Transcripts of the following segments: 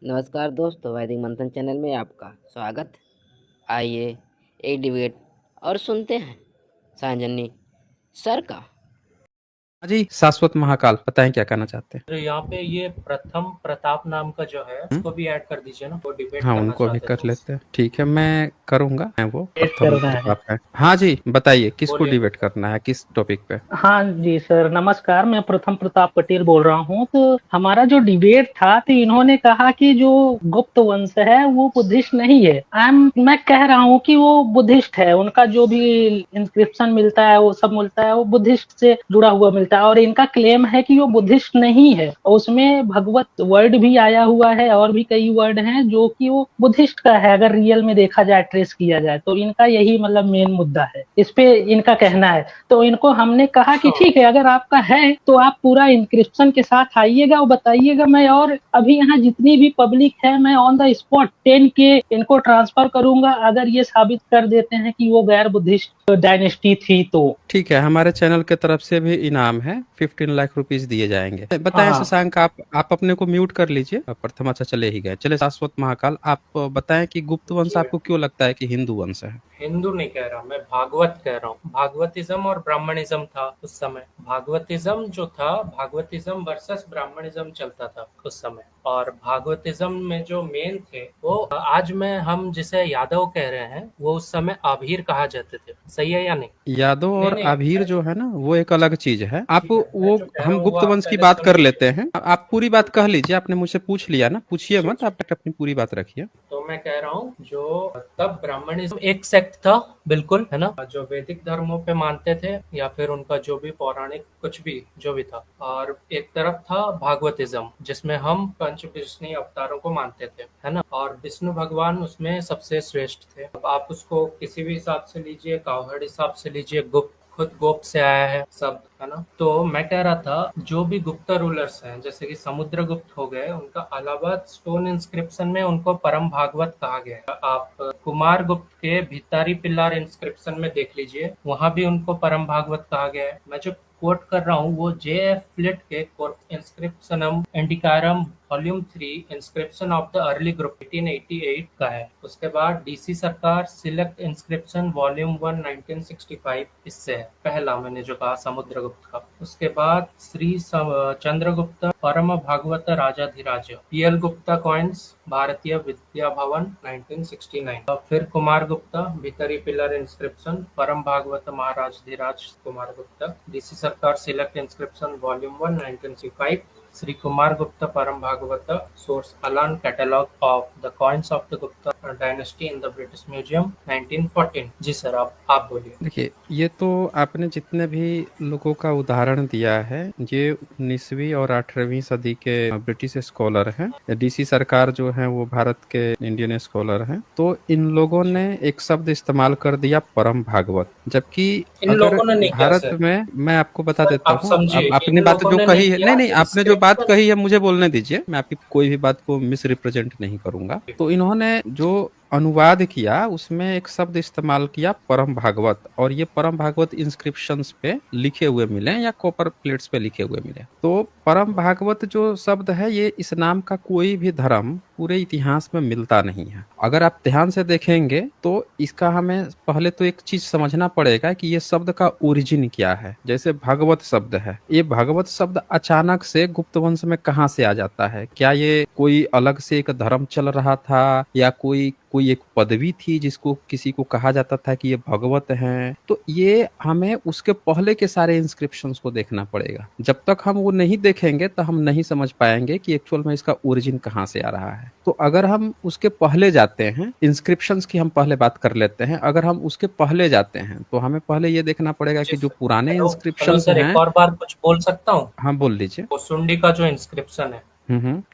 नमस्कार दोस्तों, वैदिक मंथन चैनल में आपका स्वागत। आइए एक डिबेट और सुनते हैं सांजनी सर का। हाँ जी, शाश्वत महाकाल बताएं क्या कहना चाहते हैं। तो यहाँ पे ये प्रथम प्रताप नाम का जो है उसको भी ऐड कर दीजिए ना, वो डिबेट हाँ, करना उनको भी चाहते कर थे। लेते हैं। ठीक है, मैं करूंगा। मैं वो डिबेट प्रथम करना है। प्रताप है। हाँ जी, बताइए किसको बोलिए। डिबेट करना है, किस टॉपिक पे। हाँ जी सर, नमस्कार। मैं प्रथम प्रताप पटेल बोल रहा हूँ। तो हमारा जो डिबेट था, तो इन्होंने कहा कि जो गुप्त वंश है वो बुद्धिस्ट नहीं है। मैं कह रहा हूँ कि वो बुद्धिस्ट है। उनका जो भी इंस्क्रिप्शन मिलता है वो सब मिलता है, वो बुद्धिस्ट से जुड़ा हुआ मिलता है। और इनका क्लेम है कि वो बुद्धिस्ट नहीं है, और उसमें भगवत वर्ड भी आया हुआ है और भी कई वर्ड हैं जो कि वो बुद्धिस्ट का है। अगर रियल में देखा जाए, ट्रेस किया जाए, तो इनका यही मतलब मेन मुद्दा है। इस पे इनका कहना है। तो इनको हमने कहा कि ठीक है, अगर आपका है तो आप पूरा इंक्रिप्शन के साथ आइएगा और बताइएगा। मैं और अभी यहाँ जितनी भी पब्लिक है, मैं ऑन द स्पॉट 10K इनको ट्रांसफर करूंगा, अगर ये साबित कर देते हैं कि वो गैर बुद्धिस्ट डायनेस्टी थी तो। ठीक है, हमारे चैनल की तरफ से भी इनाम है, 15 लाख रुपीस दिए जाएंगे। बताएं हाँ, शशांक, आप अपने को म्यूट कर लीजिए। प्रथम अच्छा चले ही गए। चले शाश्वत महाकाल, आप बताएं कि गुप्त वंश आपको क्यों लगता है कि हिंदू वंश है। हिंदू नहीं कह रहा, मैं भागवत कह रहा हूँ। भागवतिज्म और ब्राह्मणिज्म था उस समय। भागवतिज्म जो था, भागवतिज्म वर्सेस ब्राह्मणिज्म चलता था उस समय। और भागवतिज्म में जो मेन थे वो आज में हम जिसे यादव कह रहे हैं, वो उस समय आभीर कहा जाते थे। सही है या नहीं? यादव नहीं और नहीं, आभीर जो है ना, वो एक अलग चीज है। आप ठीक है, मैं वो जो कह रहा हम हूँ वो गुप्त आप वंश की पहले बात सुन कर लीजिए। लेते हैं। आप पूरी बात कह लीजिए। आपने मुझसे पूछ लिया ना, पूछिए जी मत, जी। आप अपनी पूरी बात रखिए। तो मैं कह रहा हूँ, जो तब ब्राह्मणिज्म एक सेक्ट था, बिल्कुल है ना, जो वैदिक धर्मों पे मानते थे, या फिर उनका जो भी पौराणिक कुछ भी जो भी था। और एक तरफ था भागवतिज्म, जिसमें हम पंच विष्णु अवतारों को मानते थे, है ना। और विष्णु भगवान उसमें सबसे श्रेष्ठ थे। अब आप उसको किसी भी हिसाब से लीजिए, कावड़ हिसाब से लीजिए, गुप्त खुद गोप से आया है शब्द, है ना। तो मैं कह रहा था, जो भी गुप्ता रूलर्स हैं, जैसे कि समुद्रगुप्त हो गए, उनका इलाहाबाद स्टोन इंस्क्रिप्शन में उनको परम भागवत कहा गया है। आप कुमार गुप्त के भितारी पिल्लार इंस्क्रिप्शन में देख लीजिए, वहां भी उनको परम भागवत कहा गया है। मैं जो कोट कर रहा हूँ वो J.F. फ्लिट के Inscriptionum Indicarum volume 3 inscription of the early group 1888 का है। उसके बाद DC Sarkar select inscription volume 1 1965 इससे है। पहला मैंने जो कहा समुद्रगुप्त का। उसके बाद श्री चंद्रगुप्त परम भागवत राजाधिराज, पीएल गुप्ता कॉइन्स भारतीय विद्या भवन 1969। फिर कुमार गुप्ता भीतरी pillar inscription Parama Bhagavata Maharaj Dhiraj Kumar Gupta, D C Sarkar select inscription volume 1 1965। Shri Kumar Gupta Parama Bhagavata source Allan catalogue of the coins of the Gupta dynasty in the British museum 1914। जी सर, आप बोलिए। देखिए, ये तो आपने जितने भी लोगों का उदाहरण दिया है, ये 19वीं और 18वीं सदी के ब्रिटिश स्कॉलर हैं। डीसी सरकार जो है वो भारत के इंडियन स्कॉलर हैं। तो इन लोगों ने एक शब्द इस्तेमाल कर दिया परम भागवत, जबकि इन अगर लोगों ने नहीं किया भारत सर। में, मैं आपको बता सर देता आप हूँ। समझिए, अब आपने इन बात लोगों जो ने नहीं कही है, नहीं किया नहीं, आपने जो बात इंस्क्रिप्शन। कही है मुझे बोलने दीजिए। मैं आपकी कोई भी बात को मिस रिप्रेजेंट नहीं करूंगा। तो इन्होंने जो अनुवाद किया उसमें एक शब्द इस्तेमाल किया परम भागवत, और ये परम भागवत इंस्क्रिप्शंस पे लिखे हुए मिले या कॉपर प्लेट्स पे लिखे हुए मिले। तो परम भागवत जो शब्द है, ये इस नाम का कोई भी धर्म पूरे इतिहास में मिलता नहीं है। अगर आप ध्यान से देखेंगे तो इसका हमें पहले तो एक चीज समझना पड़ेगा कि ये शब्द का ओरिजिन क्या है। जैसे भागवत शब्द है, ये भागवत शब्द अचानक से गुप्त वंश में कहाँ से आ जाता है? क्या ये कोई अलग से एक धर्म चल रहा था, या कोई कोई एक पदवी थी जिसको किसी को कहा जाता था कि ये भगवत हैं? तो ये हमें उसके पहले के सारे इंस्क्रिप्शंस को देखना पड़ेगा। जब तक हम वो नहीं देखेंगे तो हम नहीं समझ पाएंगे कि एक्चुअल में इसका ओरिजिन कहाँ से आ रहा है। तो अगर हम उसके पहले जाते हैं, इंस्क्रिप्शंस की हम पहले बात कर लेते हैं। अगर हम उसके पहले जाते हैं तो हमें पहले ये देखना पड़ेगा जी कि जो सर। पुराने हेलो हेलो इंस्क्रिप्शंस सर, एक हैं। और बार कुछ बोल सकता हूँ? हाँ, बोल लीजिए। वो सुंडी का जो इंस्क्रिप्शन है,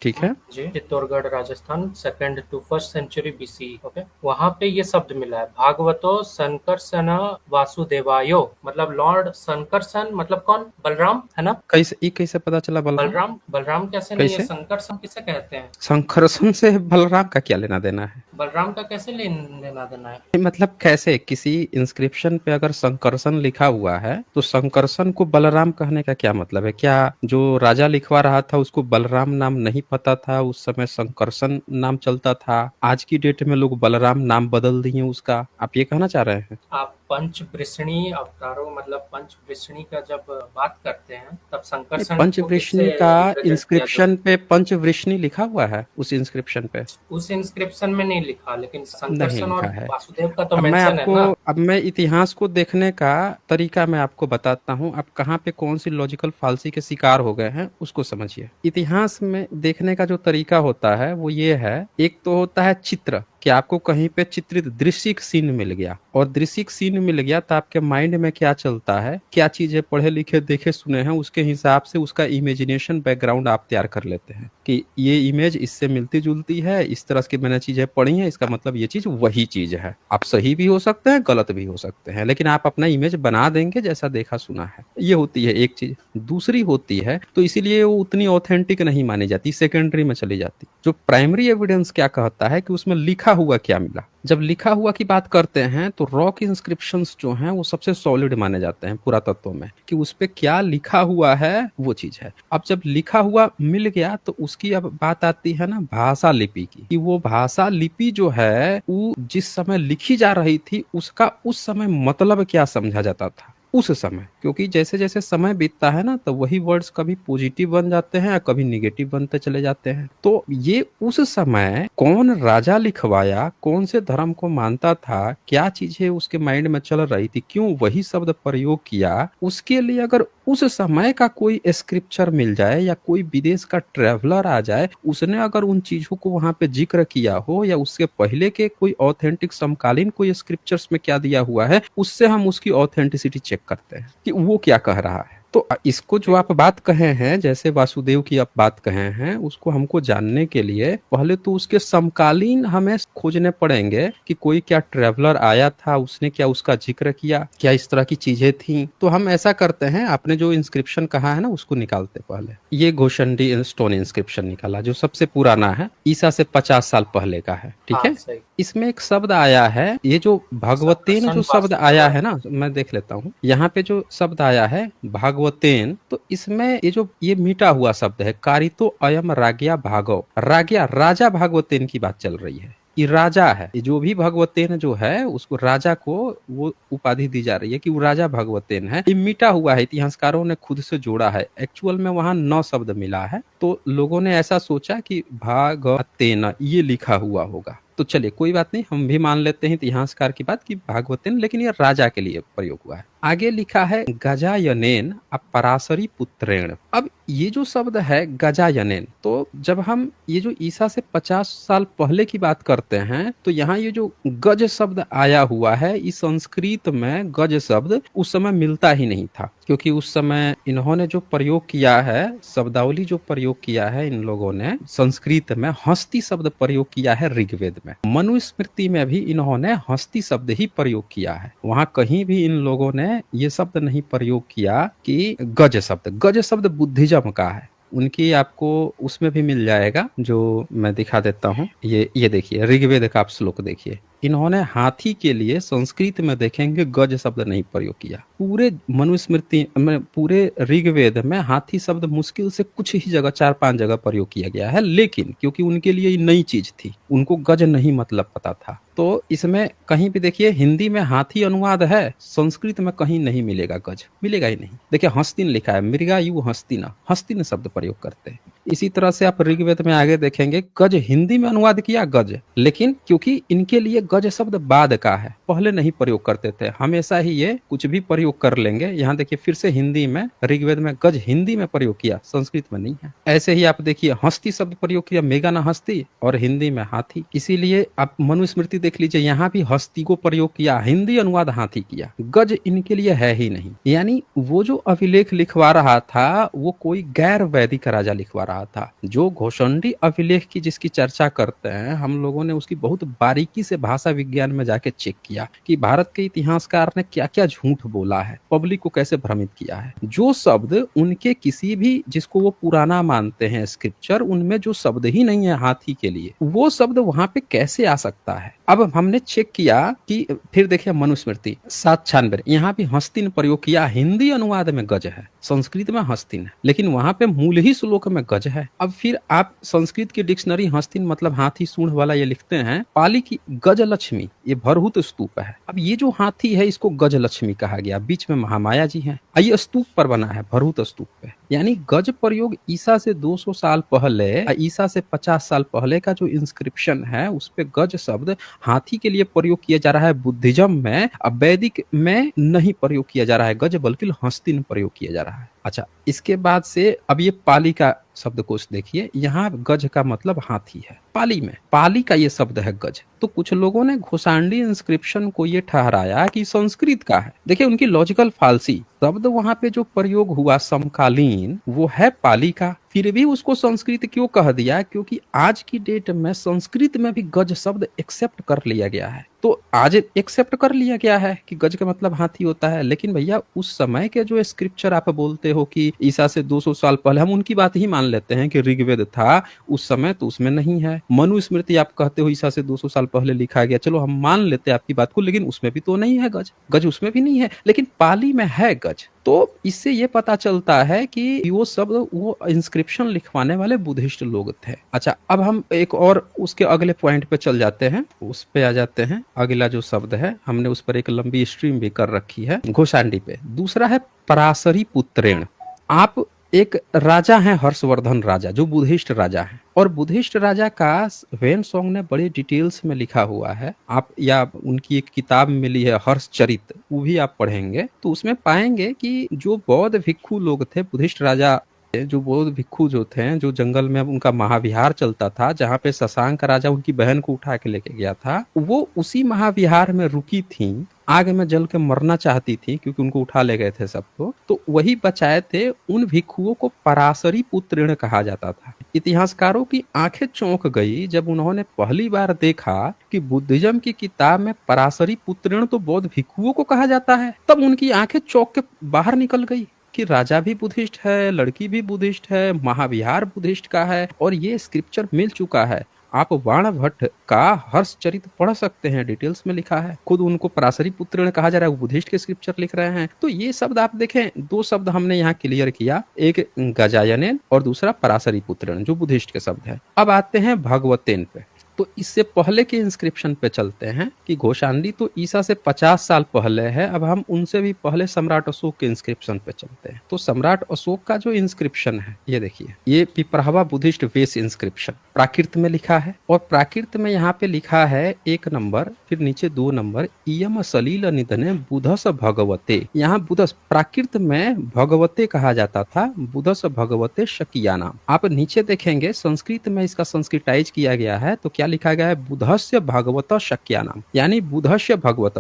ठीक है। जी, Chittorgarh Rajasthan, second to first century BC. Okay, वहां पे ये शब्द मिला है, भागवतो संकर्षण वासुदेवायो। मतलब लॉर्ड संकर्षण मतलब कौन? बलराम, है ना। कैसे पता चला बलराम? बलराम, बलराम कैसे नहीं है? कैसे? संकर्षण किसे कहते हैं? शंकरसन से बलराम का क्या लेना देना है? बलराम का कैसे लेना देना है? मतलब कैसे, किसी इंस्क्रिप्शन पे अगर संकर्षण लिखा हुआ है तो संकर्षण को बलराम कहने का क्या मतलब है? क्या जो राजा लिखवा रहा था उसको बलराम नाम नहीं पता था? उस समय संकर्षण नाम चलता था, आज की डेट में लोग बलराम नाम बदल दिए उसका, आप ये कहना चाह रहे हैं? आप पंचवृष्णी अवतारों मतलब पंचवृष्णी का जब बात करते हैं तब संकर्षण को किससे पंचवृष्णि का रिप्रेजेंट किया इंस्क्रिप्शन पे पंचवृष्णि लिखा हुआ है, उस इंस्क्रिप्शन पे उस इंस्क्रिप्शन में नहीं लिखा, लेकिन नहीं संकर्षण और लिखा है। वासुदेव का तो अब मैं मेंशन है ना। अब मैं इतिहास को देखने का तरीका मैं आपको बताता हूँ। आप कहाँ पे कौन सी लॉजिकल फालसी के शिकार हो गए हैं उसको समझिए। इतिहास में देखने का जो तरीका होता है वो ये है, एक तो होता है चित्र, कि आपको कहीं पे चित्रित दृश्यिक सीन मिल गया, और दृश्यिक सीन मिल गया तो आपके माइंड में क्या चलता है, क्या चीजें पढ़े लिखे देखे सुने हैं उसके हिसाब से उसका इमेजिनेशन बैकग्राउंड आप तैयार कर लेते हैं कि ये इमेज इससे मिलती जुलती है, इस तरह की मैंने चीजें पढ़ी हैं, इसका मतलब ये चीज वही चीज है। आप सही भी हो सकते हैं, गलत भी हो सकते हैं, लेकिन आप अपना इमेज बना देंगे जैसा देखा सुना है। ये होती है एक चीज। दूसरी होती है, तो इसीलिए वो उतनी ऑथेंटिक नहीं मानी जाती, सेकेंडरी में चली जाती। जो प्राइमरी एविडेंस क्या कहता है कि उसमें लिखा हुआ क्या मिला। जब लिखा हुआ की बात करते हैं तो रॉक इंस्क्रिप्शंस जो हैं वो सबसे सॉलिड माने जाते हैं पुरातत्व में, कि उस पे क्या लिखा हुआ है वो चीज है। अब जब लिखा हुआ मिल गया तो उसकी अब बात आती है ना भाषा लिपि की, कि वो भाषा लिपि जो है वो जिस समय लिखी जा रही थी उसका उस समय मतलब क्या समझा जाता था उस समय। क्योंकि जैसे जैसे समय बीतता है ना तो वही वर्ड्स कभी पॉजिटिव बन जाते हैं या कभी निगेटिव बनते चले जाते हैं। तो ये उस समय कौन राजा लिखवाया, कौन से धर्म को मानता था, क्या चीजें उसके माइंड में चल रही थी, क्यों वही शब्द प्रयोग किया, उसके लिए अगर उस समय का कोई स्क्रिप्चर मिल जाए या कोई विदेश का ट्रेवलर आ जाए, उसने अगर उन चीजों को वहां पे जिक्र किया हो, या उसके पहले के कोई ऑथेंटिक समकालीन कोई स्क्रिप्चर्स में क्या दिया हुआ है, उससे हम उसकी ऑथेंटिसिटी चेक करते हैं कि वो क्या कह रहा है। तो इसको जो आप बात कहे हैं, जैसे वासुदेव की आप बात कहे हैं, उसको हमको जानने के लिए पहले तो उसके समकालीन हमें खोजने पड़ेंगे कि कोई क्या ट्रेवलर आया था, उसने क्या उसका जिक्र किया, क्या इस तरह की चीजें थी। तो हम ऐसा करते हैं, आपने जो इंस्क्रिप्शन कहा है ना उसको निकालते पहले। ये घोषंडी स्टोन इंस्क्रिप्शन निकाला जो सबसे पुराना है, ईसा से 50 साल पहले का है, ठीक हाँ, है। सही। इसमें एक शब्द आया है, ये जो भगवतेन जो शब्द आया है ना, मैं देख लेता हूँ यहाँ पे जो शब्द आया है भागवतेन, तो इसमें ये मीटा हुआ शब्द है, कारितो अयम राज्ञा भागव। राज्ञा राजा भागवतेन की बात चल रही है, ये राजा है। ये जो भी भगवतेन जो है उसको राजा को वो उपाधि दी जा रही है कि वो राजा भगवतेन है। ये मिटा हुआ है, इतिहासकारों ने खुद से जोड़ा है। एक्चुअल में वहां 9 शब्द मिला है, तो लोगों ने ऐसा सोचा कि भागवतेन ये लिखा हुआ होगा। तो चलिए कोई बात नहीं, हम भी मान लेते हैं इतिहासकार की बात कि भागवतेन, लेकिन ये राजा के लिए प्रयोग हुआ है। आगे लिखा है गजायनेन अपराशरी पुत्रेण। अब ये जो शब्द है गजायनेन, तो जब हम ये जो ईसा से 50 साल पहले की बात करते हैं तो यहाँ ये जो गज शब्द आया हुआ है, इस संस्कृत में गज शब्द उस समय मिलता ही नहीं था, क्योंकि उस समय इन्होंने जो प्रयोग किया है, शब्दावली जो प्रयोग किया है इन लोगों ने संस्कृत में, हस्ती शब्द प्रयोग किया है ऋग्वेद में। मनुस्मृति में भी इन्होंने हस्ती शब्द ही प्रयोग किया है, वहां कहीं भी इन लोगों ने ये शब्द नहीं प्रयोग किया कि गज शब्द। गज शब्द बुद्धिज्म का है, उनकी आपको उसमें भी मिल जाएगा, जो मैं दिखा देता हूँ। ये देखिए ऋग्वेद का आप श्लोक देखिए, इन्होंने हाथी के लिए संस्कृत में देखेंगे गज शब्द नहीं प्रयोग किया। पूरे मनुस्मृति में, पूरे ऋग्वेद में हाथी शब्द मुश्किल से कुछ ही जगह, 4-5 जगह प्रयोग किया गया है, लेकिन क्योंकि उनके लिए ये नई चीज थी, उनको गज नहीं मतलब पता था। तो इसमें कहीं भी देखिए हिंदी में हाथी अनुवाद है, संस्कृत में कहीं नहीं मिलेगा गज, मिलेगा ही नहीं। देखिए हस्तिन लिखा है, मृगा यू हस्तिन, हस्तिन शब्द प्रयोग करते हैं। इसी तरह से आप ऋग्वेद में आगे देखेंगे गज हिंदी में अनुवाद किया गज, लेकिन क्योंकि इनके लिए गज शब्द बाद का है, पहले नहीं प्रयोग करते थे, हमेशा ही ये कुछ भी प्रयोग कर लेंगे। यहाँ देखिए फिर से हिंदी में, ऋग्वेद में गज हिंदी में प्रयोग किया, संस्कृत में नहीं है। ऐसे ही आप देखिए हस्ती शब्द प्रयोग किया, मेगा ना हस्ती, और हिंदी में हाथी। इसीलिए आप मनुस्मृति देख लीजिए, यहाँ भी हस्ती को प्रयोग किया, हिंदी अनुवाद हाथी किया, गज इनके लिए है ही नहीं। यानी वो जो अभिलेख लिखवा रहा था वो कोई गैर वैदिक राजा लिखवा रहा था। जो घोषंडी अभिलेख की जिसकी चर्चा करते हैं, हम लोगों ने उसकी बहुत बारीकी से भाषा विज्ञान में जाके चेक किया कि भारत के इतिहासकार ने क्या क्या झूठ बोला है, पब्लिक को कैसे भ्रमित किया है। जो शब्द उनके किसी भी, जिसको वो पुराना मानते हैं स्क्रिप्चर, उनमें जो शब्द ही नहीं है हाथी के लिए, वो शब्द वहां पे कैसे आ सकता है। अब हमने चेक किया कि फिर देखिए मनुस्मृति 796, यहाँ भी हस्तिन प्रयोग किया, हिंदी अनुवाद में गज है, संस्कृत में हस्तिन है, लेकिन वहां पे मूल ही श्लोक में गज है। अब फिर आप संस्कृत की डिक्शनरी हस्तिन मतलब हाथी सूंड वाला ये लिखते हैं, पाली की गज लक्ष्मी, ये भरहुत स्तूप है। अब ये जो हाथी है इसको गज लक्ष्मी कहा गया, बीच में महामाया जी है, ये स्तूप पर बना है, भरहुत स्तूप पे। यानी गज प्रयोग ईसा से 200 साल पहले, ईसा से 50 साल पहले का जो इंस्क्रिप्शन है उस पे गज शब्द हाथी के लिए प्रयोग किया जा रहा है बुद्धिज्म में। अब वैदिक में नहीं प्रयोग किया जा रहा है गज, बल्कि हस्तिन प्रयोग किया जा रहा है। अच्छा, इसके बाद से अब ये पाली का शब्दकोश देखिए, यहाँ गज का मतलब हाथी है, पाली में पाली का ये शब्द है गज। तो कुछ लोगों ने घोषांडी इंस्क्रिप्शन को ये ठहराया कि संस्कृत का है। देखिए उनकी लॉजिकल फालसी, शब्द वहां पे जो प्रयोग हुआ समकालीन वो है पाली का, फिर भी उसको संस्कृत क्यों कह दिया? क्योंकि आज की डेट में संस्कृत में भी गज शब्द एक्सेप्ट कर लिया गया है। तो आज एक्सेप्ट कर लिया गया है कि गज का मतलब हाथी होता है, लेकिन भैया उस समय के जो स्क्रिप्चर आप बोलते हो कि ईसा से 200 साल पहले, हम उनकी बात ही मान लेते हैं कि ऋग्वेद था उस समय, तो उसमें नहीं है। मनुस्मृति आप कहते हो ईसा से 200 साल पहले लिखा गया, चलो हम मान लेते हैं आपकी बात को, लेकिन उसमें भी तो नहीं है गज, गज उसमें भी नहीं है, लेकिन पाली में है गज। तो इससे ये पता चलता है कि वो शब्द, वो इंस्क्रिप्शन लिखवाने वाले बुद्धिस्ट लोग थे। अच्छा, अब हम एक और उसके अगले पॉइंट पे चल जाते हैं, उस पे आ जाते हैं। अगला जो शब्द है हमने उस पर एक लंबी स्ट्रीम भी कर रखी है घोषांडी पे। दूसरा है पराशरी पुत्रेण। आप एक राजा हैं हर्षवर्धन राजा, जो बुद्धिस्ट राजा हैं, और बुद्धिस्ट राजा का वेन सॉन्ग ने बड़ी डिटेल्स में लिखा हुआ है। आप या उनकी एक किताब मिली है हर्षचरित, वो भी आप पढ़ेंगे तो उसमें पाएंगे कि जो बौद्ध भिक्षु लोग थे, बुद्धिस्ट राजा, जो बौद्ध भिक्षु जो थे, जो जंगल में उनका महाविहार चलता था, जहाँ पे शशांक राजा उनकी बहन को उठा के लेके गया था, वो उसी महाविहार में रुकी थी, आग में जल के मरना चाहती थी क्योंकि उनको उठा ले गए थे सबको, तो वही बचाए थे। उन भिक्षुओं को पराशरी पुत्रेण कहा जाता था। इतिहासकारों की आंखें चौंक गई जब उन्होंने पहली बार देखा कि बुद्धिज्म की किताब में पराशरी पुत्रेण तो बौद्ध भिक्षुओं को कहा जाता है। तब उनकी आंखें चौंक के बाहर निकल गई कि राजा भी बुद्धिस्ट है, लड़की भी बुद्धिस्ट है, महाविहार बुद्धिस्ट का है, और ये स्क्रिप्चर मिल चुका है। आप वाण भट्ट का हर्षचरित पढ़ सकते हैं, डिटेल्स में लिखा है, खुद उनको पराशरी पुत्र कहा जा रहा है, वो बुद्धिस्ट के स्क्रिप्चर लिख रहे हैं। तो ये शब्द आप देखें, दो शब्द हमने यहाँ क्लियर किया, एक गजायनेन और दूसरा पराशरी पुत्र, जो बुद्धिस्ट के शब्द है। अब आते हैं भगवतेन पे। तो इससे पहले के इंस्क्रिप्शन पे चलते हैं कि घोषांडी तो ईसा से 50 साल पहले है। अब हम उनसे भी पहले सम्राट अशोक के इंस्क्रिप्शन पे चलते हैं। तो सम्राट अशोक का जो इंस्क्रिप्शन है, ये देखिए, ये पिपरावा बुद्धिस्ट वेस इंस्क्रिप्शन प्राकृत में लिखा है, और प्राकृत में यहाँ पे लिखा है 1 नंबर, फिर नीचे 2 नंबर, इयम सलील निधने बुधस भगवते। यहाँ बुधस प्राकृत में भगवते कहा जाता था, बुधस भगवते शकिया नाम। आप नीचे देखेंगे संस्कृत में इसका संस्कृताइज किया गया है, तो क्या लिखा गया है? बुधस्य भगवत शक्या नाम, यानी बुधस्य भगवत,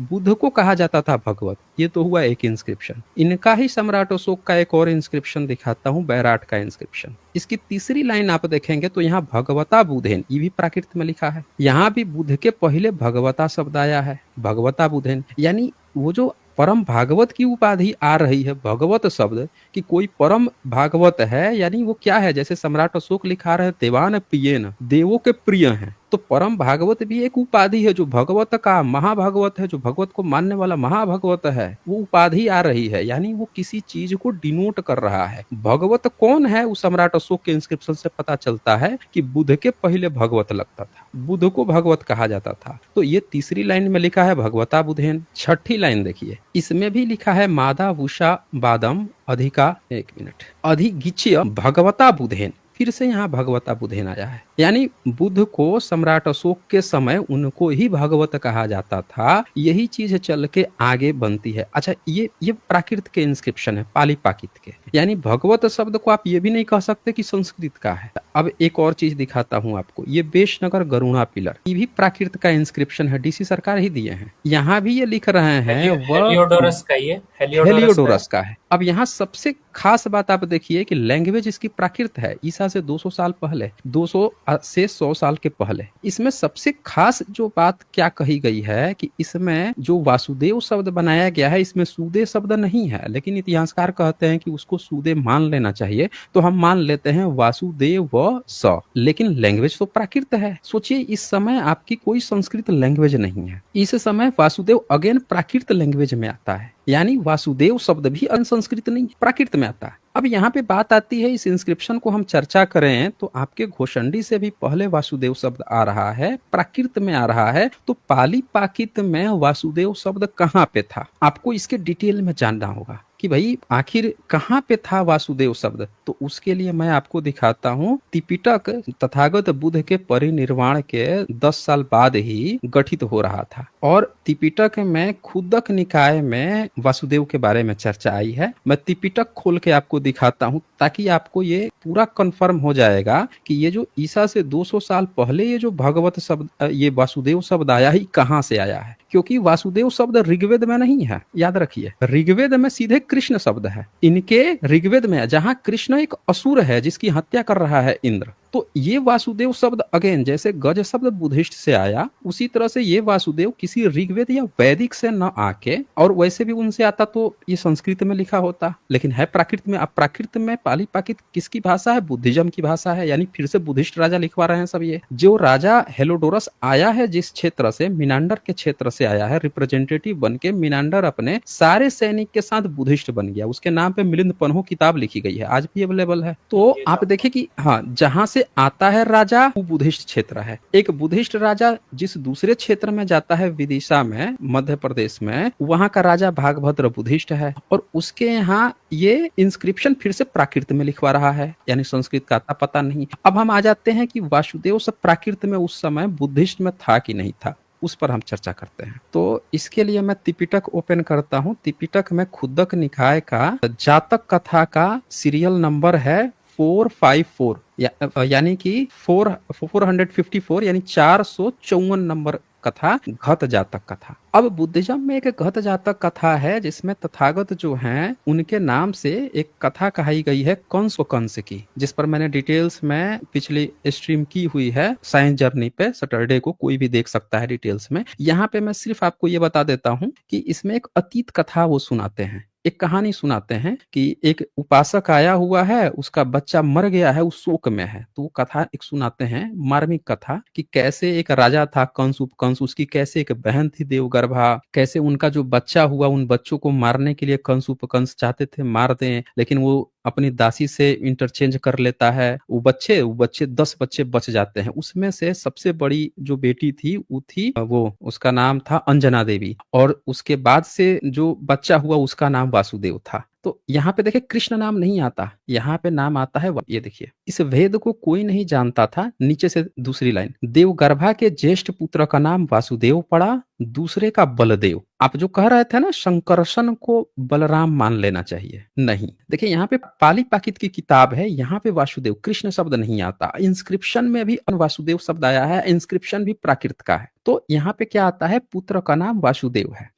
बुध को कहा जाता था भगवत। ये तो हुआ एक इंस्क्रिप्शन। इनका ही सम्राट अशोक का एक और इंस्क्रिप्शन दिखाता हूँ, बैराट का इंस्क्रिप्शन। इसकी तीसरी लाइन आप देखेंगे तो यहाँ भगवता बुधेन, ये भी प्राकृत में लिखा है। यहाँ भी बुध के पहले भगवता शब्द आया है, भगवता बुधेन, यानी वो जो परम भागवत की उपाधि आ रही है, भगवत शब्द कि कोई परम भागवत है, यानी वो क्या है? जैसे सम्राट अशोक लिखा रहे देवान प्रियन, देवों के प्रिय हैं, तो परम भागवत भी एक उपाधि है जो भगवत का, महाभागवत है जो भगवत को मानने वाला महाभागवत है, वो उपाधि आ रही है, यानी वो किसी चीज को डिनोट कर रहा है। भगवत कौन है? उस सम्राट अशोक के इंस्क्रिप्शन से पता चलता है कि बुध के पहले भगवत लगता था, बुध को भगवत कहा जाता था। तो ये तीसरी लाइन में लिखा है भगवता बुधेन। छठी लाइन देखिए, इसमें भी लिखा है मादा वुषा बादम अधिका, एक मिनट, अधिगिच्य भगवता बुधेन। फिर से यहाँ भगवता बुधेन आया है, यानी बुद्ध को सम्राट अशोक के समय उनको ही भगवत कहा जाता था। यही चीज चल के आगे बनती है। अच्छा, ये प्राकृत के इंस्क्रिप्शन है, पाली पाकित के। यानी भगवत शब्द को आप ये भी नहीं कह सकते कि संस्कृत का है। अब एक और चीज दिखाता हूं आपको, ये बेशनगर गरुणा पिलर, ये भी प्राकृत का इंस्क्रिप्शन है, डीसी सरकार ही दिए हैं। यहाँ भी ये लिख रहे हैं हेलियोडोरस का, ये हेलियोडोरस का है। अब यहाँ सबसे खास बात आप देखिए कि लैंग्वेज इसकी प्राकृत है, ईसा से 200 साल पहले, 200 से 100 साल के पहले। इसमें सबसे खास जो बात क्या कही गई है कि इसमें जो वासुदेव शब्द बनाया गया है, इसमें सूदे शब्द नहीं है, लेकिन इतिहासकार कहते हैं कि उसको सूदे मान लेना चाहिए, तो हम मान लेते हैं वासुदेव व स, लेकिन लैंग्वेज तो प्राकृत है। सोचिए इस समय आपकी कोई संस्कृत लैंग्वेज नहीं है, इस समय वासुदेव अगेन प्राकृत लैंग्वेज में आता है। यानी वासुदेव शब्द भी संस्कृत नहीं, प्राकृत में आता है। अब यहाँ पे बात आती है, इस इंस्क्रिप्शन को हम चर्चा करें तो आपके घोषंडी से भी पहले वासुदेव शब्द आ रहा है, प्राकृत में आ रहा है। तो पाली पाकित में वासुदेव शब्द कहाँ पे था, आपको इसके डिटेल में जानना होगा कि भाई आखिर कहाँ पे था वासुदेव शब्द। तो उसके लिए मैं आपको दिखाता हूँ, त्रिपिटक तथागत बुद्ध के परिनिर्वाण के 10 साल बाद ही गठित हो रहा था, और त्रिपिटक में खुदक निकाय में वासुदेव के बारे में चर्चा आई है। मैं त्रिपिटक खोल के आपको दिखाता हूँ ताकि आपको ये पूरा कंफर्म हो जाएगा कि ये जो ईसा से 200 साल पहले ये जो भगवत शब्द, ये वासुदेव शब्द आया ही कहाँ से आया है। क्योंकि वासुदेव शब्द ऋग्वेद में नहीं है, याद रखिए, ऋग्वेद में सीधे कृष्ण शब्द है। इनके ऋग्वेद में जहां कृष्ण एक असुर है जिसकी हत्या कर रहा है इंद्र, तो ये वासुदेव शब्द अगेन जैसे गज शब्द बुद्धिस्ट से आया, उसी तरह से ये वासुदेव किसी ऋग्वेद या वैदिक से न आके, और वैसे भी उनसे आता तो ये संस्कृत में लिखा होता, लेकिन है प्राकृत में। अब प्राकृत में पाली पाकित किसकी भाषा है, बुद्धिज्म की भाषा है। यानी फिर से बुद्धिस्ट राजा लिखवा रहे हैं सब। ये जो राजा हेलोडोरस आया है जिस क्षेत्र से, मिनांडर के क्षेत्र से आया है, रिप्रेजेंटेटिव बन के, मिनांडर अपने सारे सैनिक के साथ बुद्धिस्ट बन गया। उसके नाम पे मिलिंद पन्हो किताब लिखी गई है, आज भी अवेलेबल है। तो आप देखिए कि हाँ, जहां से आता है राजा वो बुद्धिस्ट क्षेत्र है। एक बुद्धिस्ट राजा जिस दूसरे क्षेत्र में जाता है, विदिशा में, मध्य प्रदेश में, वहां का राजा भागभद्र बुद्धिस्ट है, और उसके यहाँ ये इंस्क्रिप्शन फिर से प्राकृत में लिखवा रहा है, यानी संस्कृत का आता पता नहीं। अब हम आ जाते हैं कि वासुदेव सब प्राकृत में उस समय बुद्धिस्ट में था कि नहीं था, उस पर हम चर्चा करते हैं। तो इसके लिए मैं त्रिपिटक ओपन करता हूं। त्रिपिटक में खुदक निकाय का जातक कथा का सीरियल नंबर है 454, यानी कि 454, यानी 454 नंबर कथा, घत जातक कथा। अब बुद्धिज्म में एक घत जातक कथा है जिसमें तथागत जो हैं उनके नाम से एक कथा कही गई है कंस व कंस की, जिस पर मैंने डिटेल्स में पिछली स्ट्रीम की हुई है साइंस जर्नी पे, सैटरडे को कोई भी देख सकता है डिटेल्स में। यहाँ पे मैं सिर्फ आपको ये बता देता हूँ कि इसमें एक अतीत कथा वो सुनाते हैं, एक कहानी सुनाते हैं कि एक उपासक आया हुआ है, उसका बच्चा मर गया है, उस शोक में है। तो वो कथा एक सुनाते हैं, मार्मिक कथा, कि कैसे एक राजा था कंस उपकंस, उसकी कैसे एक बहन थी देवगर्भा, कैसे उनका जो बच्चा हुआ, उन बच्चों को मारने के लिए कंस उपकंस चाहते थे मार दें, लेकिन वो अपनी दासी से इंटरचेंज कर लेता है। वो बच्चे 10 बच्चे बच जाते हैं। उसमें से सबसे बड़ी जो बेटी थी वो उसका नाम था अंजना देवी, और उसके बाद से जो बच्चा हुआ उसका नाम वासुदेव था। तो यहाँ पे देखिए कृष्ण नाम नहीं आता, यहाँ पे नाम आता है, ये देखिए, इस भेद को कोई नहीं जानता था। नीचे से दूसरी लाइन, देवगर्भा के ज्येष्ठ पुत्र का नाम वासुदेव पड़ा, दूसरे का बलदेव। आप जो कह रहे थे ना शंकरसन को बलराम मान लेना चाहिए, नहीं। देखिए यहाँ पे पाली पाकित की किताब है, यहाँ पे वासुदेव कृष्ण शब्द नहीं आता। इंस्क्रिप्शन में भी वासुदेव शब्द आया है, इंस्क्रिप्शन भी प्राकृत का है। तो यहाँ पे क्या आता है, पुत्र का नाम वासुदेव है,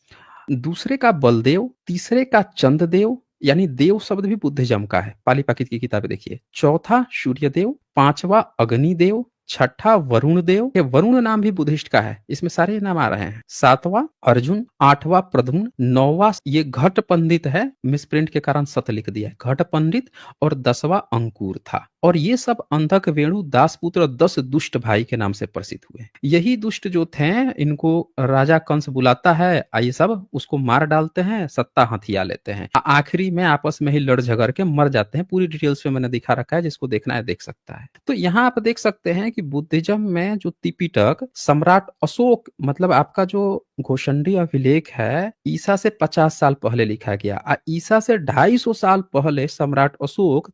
दूसरे का बलदेव, तीसरे का चंद्रदेव, यानी देव शब्द भी बुद्धिज्म का है, पाली पाकित की किताबें देखिए। चौथा सूर्यदेव, पांचवा अग्निदेव, छठा वरुण देव, ये वरुण नाम भी बुद्धिस्ट का है, इसमें सारे नाम आ रहे हैं। सातवां अर्जुन, आठवां प्रद्युम्न, नौवां ये घट पंडित है, मिसप्रिंट के कारण सत लिख दिया है, घट पंडित, और 10वां अंकुर था। और ये सब अंधक वेणु दासपुत्र 10 दुष्ट भाई के नाम से प्रसिद्ध हुए। यही दुष्ट जो थे इनको राजा कंस बुलाता है, ये सब उसको मार डालते हैं, सत्ता हथिया लेते हैं, आखिरी में आपस में ही लड़ झगड़ के मर जाते हैं। पूरी डिटेल्स में मैंने दिखा रखा है, जिसको देखना है देख सकता है। तो यहाँ आप देख सकते हैं कि बुद्धिज्म में जो त्रिपिटक सम्राट अशोक, मतलब आपका जो घोषंडी अभिलेख है, ईसा से 50 साल पहले लिखा गया। ईसा से 250 साल पहले सम्राट अशोक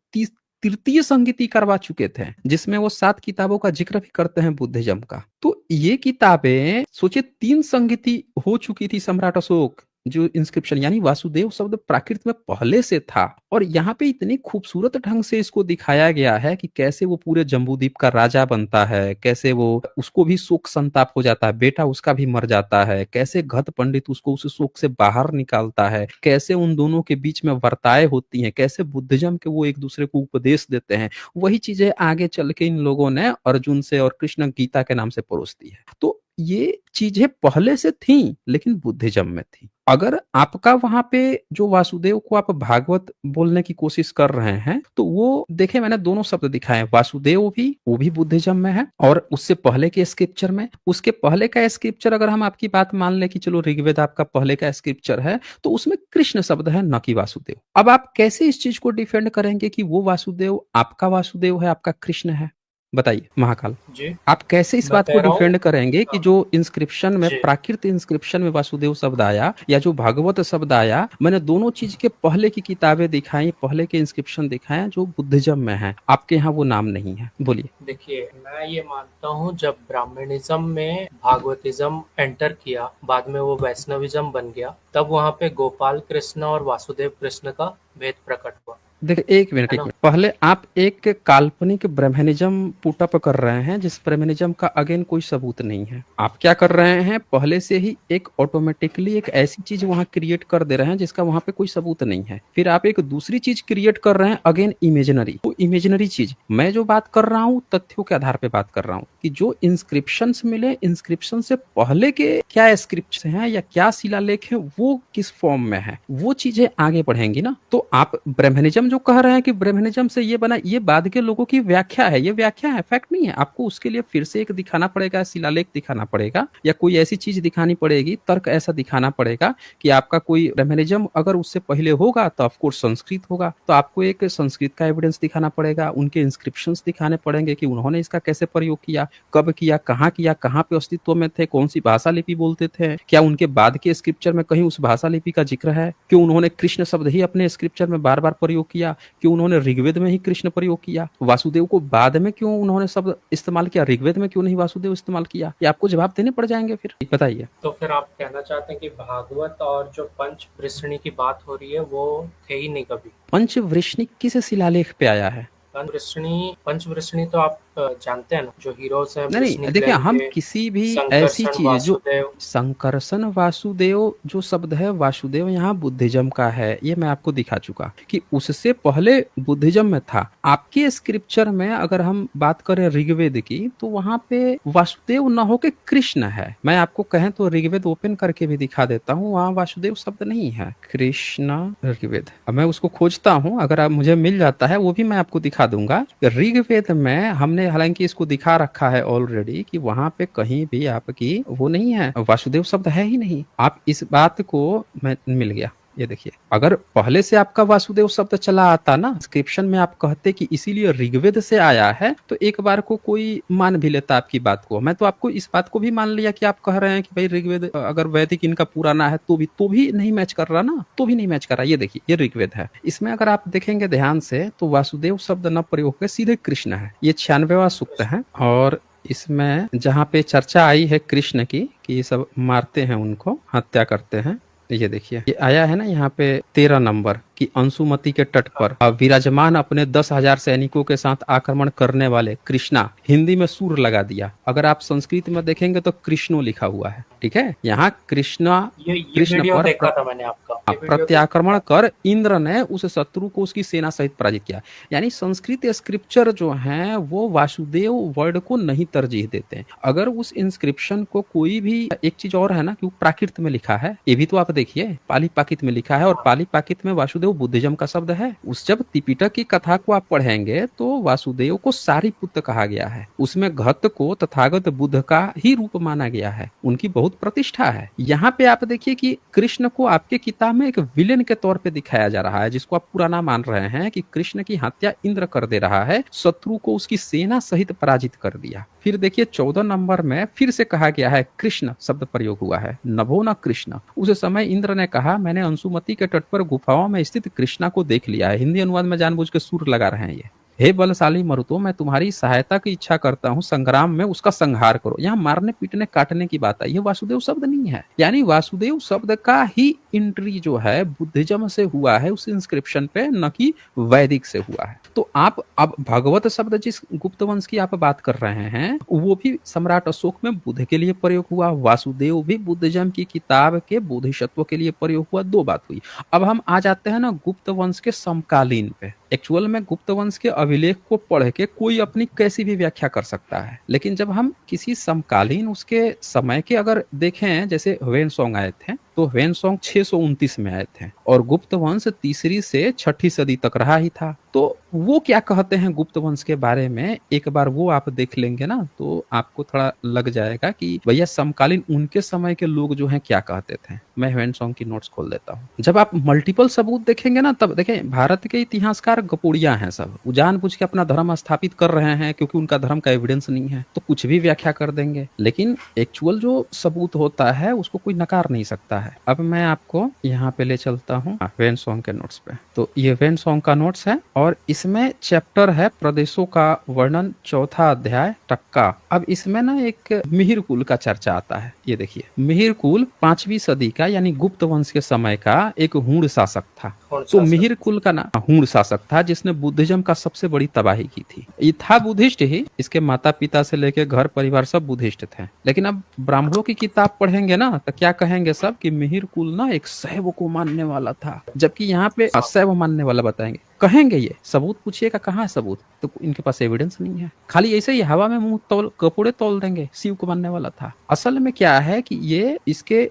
तृतीय संगीति करवा चुके थे, जिसमें वो 7 किताबों का जिक्र भी करते हैं बुद्धिज्म का। तो ये किताबें सोचिए 3 संगीति हो चुकी थी सम्राट अशोक। जो इंस्क्रिप्शन यानी वासुदेव शब्द प्राकृत में पहले से था, और यहाँ पे इतनी खूबसूरत ढंग से इसको दिखाया गया है कि कैसे वो पूरे जम्बूद्वीप का राजा बनता है, कैसे वो उसको भी शोक संताप हो जाता है, बेटा उसका भी मर जाता है, कैसे घत पंडित उसको उस शोक से बाहर निकालता है, कैसे उन दोनों के बीच में वार्ताएं होती हैं, कैसे बुद्धिज्म के वो एक दूसरे को उपदेश देते हैं। वही चीजें आगे चल के इन लोगों ने अर्जुन से और कृष्ण गीता के नाम से परोस दी है। तो ये चीजें पहले से थी, लेकिन बुद्धिज्म में थी। अगर आपका वहां पे जो वासुदेव को आप भागवत बोलने की कोशिश कर रहे हैं, तो वो देखे मैंने दोनों शब्द दिखाए, वासुदेव भी, वो भी बुद्धिज्म में है, और उससे पहले के स्क्रिप्चर में, उसके पहले का स्क्रिप्चर अगर हम आपकी बात मान ले कि चलो ऋग्वेद आपका पहले का स्क्रिप्चर है, तो उसमें कृष्ण शब्द है, न कि वासुदेव। अब आप कैसे इस चीज को डिफेंड करेंगे कि वो वासुदेव आपका वासुदेव है, आपका कृष्ण है? बताइए महाकाल जी आप कैसे इस मैं बात को कह रहा हूँ डिफेंड करेंगे कि जो इंस्क्रिप्शन में, जी प्राकृत इंस्क्रिप्शन में वासुदेव शब्द आया या जो भागवत शब्द आया, मैंने दोनों चीज के पहले की किताबें दिखाई, पहले के इंस्क्रिप्शन दिखाए जो बुद्धिज्म में है, आपके यहाँ वो नाम नहीं है। बोलिए। देखिए, मैं ये मानता हूँ जब ब्राह्मणिज्म में भागवतिज्म एंटर किया, बाद में वो वैष्णविज्म बन गया, तब वहाँ पे गोपाल कृष्ण और वासुदेव कृष्ण का भेद प्रकट हुआ, देखिए एक मिनट है एक ना। मिनट, पहले आप एक काल्पनिक ब्रह्मनिज्म पुटअप कर रहे हैं जिस ब्रह्मनिज्म का अगेन कोई सबूत नहीं है। आप क्या कर रहे हैं, पहले से ही एक ऑटोमेटिकली एक ऐसी चीज वहां क्रिएट कर दे रहे हैं जिसका वहां पे कोई सबूत नहीं है। फिर आप एक दूसरी चीज क्रिएट कर रहे हैं, अगेन इमेजिनरी। वो इमेजिनरी चीज, मैं जो बात कर रहा हूँ तथ्यों के आधार पे बात कर रहा हूँ कि जो इंस्क्रिप्शन मिले, इंस्क्रिप्शन से पहले के क्या स्क्रिप्ट हैं या क्या शिलालेख है, वो किस फॉर्म में है, वो चीजें आगे बढ़ेंगी ना। तो आप ब्रह्मनिज्म जो कह रहे हैं कि ब्रह्मनिज्म से ये बना, ये बाद के लोगों की व्याख्या है, ये व्याख्या है, फैक्ट नहीं है। आपको उसके लिए फिर से एक दिखाना पड़ेगा, शिलालेख दिखाना पड़ेगा, या कोई ऐसी चीज दिखानी पड़ेगी, तर्क ऐसा दिखाना पड़ेगा कि आपका कोई ब्रह्मनिज्म अगर उससे पहले होगा तो ऑफकोर्स संस्कृत होगा, तो आपको एक संस्कृत का एविडेंस दिखाना पड़ेगा, उनके इंस्क्रिप्शंस दिखाने पड़ेंगे कि उन्होंने इसका कैसे प्रयोग किया, कब किया, कहाँ पे अस्तित्व में थे, कौन सी भाषा लिपि बोलते थे, क्या उनके बाद के स्क्रिप्चर में कहीं उस भाषा लिपि का जिक्र है, क्यों उन्होंने कृष्ण शब्द ही अपने स्क्रिप्चर में बार बार प्रयोग किया, क्यों उन्होंने ऋग्वेद में ही कृष्ण प्रयोग किया, वासुदेव को बाद में क्यों उन्होंने शब्द इस्तेमाल किया, ऋग्वेद में क्यों नहीं वासुदेव इस्तेमाल किया, ये आपको जवाब देने पड़ जाएंगे। फिर बताइए। तो फिर आप कहना चाहते हैं कि भागवत और जो पंच वृष्णि की बात हो रही है वो थे ही नहीं कभी। पंचवृष्णि किस शिलालेख पे आया है? पंचवृष्णि तो आप जानते हैं ना, जो हीरोज हैं नहीं वृष्णि नहीं, देखिए क्लैन हम के, किसी भी ऐसी संकर्षण चीज जो वासुदेव। संकर्षण वासुदेव जो शब्द है, वासुदेव यहाँ बुद्धिज्म का है, ये मैं आपको दिखा चुका कि उससे पहले बुद्धिज्म में था। आपके स्क्रिप्चर में अगर हम बात करें ऋग्वेद की, तो वहां पे वासुदेव न होके कृष्ण है। मैं आपको कहें तो ऋग्वेद ओपन करके भी दिखा देता हूँ, वहां वासुदेव शब्द नहीं है, कृष्ण ऋग्वेद। अब मैं उसको खोजता हूँ, अगर आप मुझे मिल जाता है वो भी मैं आपको दिखा दूंगा। ऋग्वेद में हमने हालांकि इसको दिखा रखा है ऑलरेडी कि वहां पे कहीं भी आपकी वो नहीं है, वासुदेव शब्द है ही नहीं। आप इस बात को मैं मिल गया, ये देखिए, अगर पहले से आपका वासुदेव शब्द चला आता ना इंस्क्रिप्शन में, आप कहते कि इसीलिए ऋग्वेद से आया है, तो एक बार को कोई मान भी लेता आपकी बात को। मैं तो आपको इस बात को भी मान लिया कि आप कह रहे हैं कि भाई ऋग्वेद अगर वैदिक इनका पुराना है तो भी नहीं मैच कर रहा ना, तो भी नहीं मैच कर रहा। ये देखिए, ये ऋग्वेद है, इसमें अगर आप देखेंगे ध्यान से तो वासुदेव शब्द न प्रयोग के सीधे कृष्ण है। ये 96वां सूक्त है, और इसमें जहाँ पे चर्चा आई है कृष्ण की कि ये सब मारते हैं, उनको हत्या करते हैं, ये देखिए, ये आया है ना यहाँ पे 13 नंबर कि अंशुमति के तट पर विराजमान अपने 10,000 सैनिकों के साथ आक्रमण करने वाले कृष्णा, हिंदी में सूर लगा दिया। अगर आप संस्कृत में देखेंगे तो कृष्णो लिखा हुआ है, ठीक है। यहाँ कृष्णा ये कृष्ण वीडियो पर देखा था मैंने आपका, ये वीडियो प्रत्याक्रमण कर इंद्र ने उस शत्रु को उसकी सेना सहित पराजित किया। यानी संस्कृत स्क्रिप्चर जो है वो वासुदेव वर्ड को नहीं तरजीह देते हैं। अगर उस इंस्क्रिप्शन को कोई भी, एक चीज और है ना कि वो प्राकृत में लिखा है, ये भी तो आप देखिए, पाली पाकित में लिखा है, और पाली पाकित में वासुदेव बुद्धिज्म का शब्द है। उस जब त्रिपिटक की कथा को आप पढ़ेंगे तो वासुदेव को सारिपुत्र कहा गया है, उसमें घत को तथागत बुद्ध का ही रूप माना गया है, उनकी बहुत प्रतिष्ठा है। यहाँ पे आप देखिए कि कृष्ण को आपके किताब में एक विलेन के तौर पे दिखाया जा रहा है, जिसको आप पुराना मान रहे हैं कि कृष्ण की हत्या इंद्र कर दे रहा है, शत्रु को उसकी सेना सहित पराजित कर दिया। फिर देखिए 14 नंबर में फिर से कहा गया है कृष्ण शब्द प्रयोग हुआ है, नभो न कृष्ण। उस समय इंद्र ने कहा, मैंने अंशुमति के तट पर गुफाओं में स्थित कृष्णा को देख लिया है। हिंदी अनुवाद में जानबूझ के सूर लगा रहे हैं, ये हे बलशाली मरुतो, मैं तुम्हारी सहायता की इच्छा करता हूँ, संग्राम में उसका संहार करो। यहाँ मारने पीटने काटने की बात है, यह वासुदेव शब्द नहीं है। यानी वासुदेव शब्द का ही एंट्री जो है बुद्धिज्म से हुआ है उस इंस्क्रिप्शन पे, न कि वैदिक से हुआ है। तो आप अब भगवत शब्द जिस गुप्त वंश की आप बात कर रहे हैं वो भी सम्राट अशोक में बुद्ध के लिए प्रयोग हुआ, वासुदेव भी बुद्धिज्म की किताब के बोधिसत्व के लिए प्रयोग हुआ। दो बात हुई। अब हम आ जाते हैं ना गुप्त वंश के समकालीन पे। एक्चुअल में गुप्त वंश के अभिलेख को पढ़ के कोई अपनी कैसी भी व्याख्या कर सकता है, लेकिन जब हम किसी समकालीन उसके समय के अगर देखें, जैसे ह्वेनसोंग आए थे तो ह्वेनसोंग 629 में आए थे और गुप्त वंश 3री से 6ठी सदी तक रहा ही था। तो वो क्या कहते हैं गुप्त वंश के बारे में, एक बार वो आप देख लेंगे ना तो आपको थोड़ा लग जाएगा कि भैया समकालीन उनके समय के लोग जो हैं क्या कहते थे। मैं ह्वेनसोंग की नोट्स खोल देता हूँ। जब आप मल्टीपल सबूत देखेंगे ना तब देखें, भारत के इतिहासकार गपोड़िया हैं सब, वो जानबूझ के अपना धर्म स्थापित कर रहे हैं क्योंकि उनका धर्म का एविडेंस नहीं है तो कुछ भी व्याख्या कर देंगे, लेकिन एक्चुअल जो सबूत होता है उसको कोई नकार नहीं सकता है। अब मैं आपको यहाँ पे ले चलता हूँ ह्वेनसोंग के नोट्स पे। तो ये ह्वेनसोंग का नोट्स है और इसमें चैप्टर है प्रदेशों का वर्णन, 4था अध्याय टक्का। अब इसमें ना एक मिहिर कुल का चर्चा आता है। ये देखिए, मिहिर कुल 5वीं सदी का यानी गुप्त वंश के समय का एक हूण शासक था। तो मिहिर कुल का ना हूण शासक था जिसने बुद्धिज्म का सबसे बड़ी तबाही की थी। ये था बुद्धिस्ट ही, इसके माता पिता से लेके घर परिवार सब बुद्धिस्ट थे। लेकिन अब ब्राह्मणों की किताब पढ़ेंगे ना तो क्या कहेंगे सब कि मिहिर कुल ना एक शैव को मानने वाला था, जबकि यहाँ पे अशैव मानने वाला बताएंगे, कहेंगे। ये सबूत पूछिएगा कहाँ है सबूत, तो इनके पास एविडेंस नहीं है, खाली ऐसे ही हवा में मुंह तौल कपूड़े तौल देंगे, शिव को मानने वाला था। असल में क्या है कि ये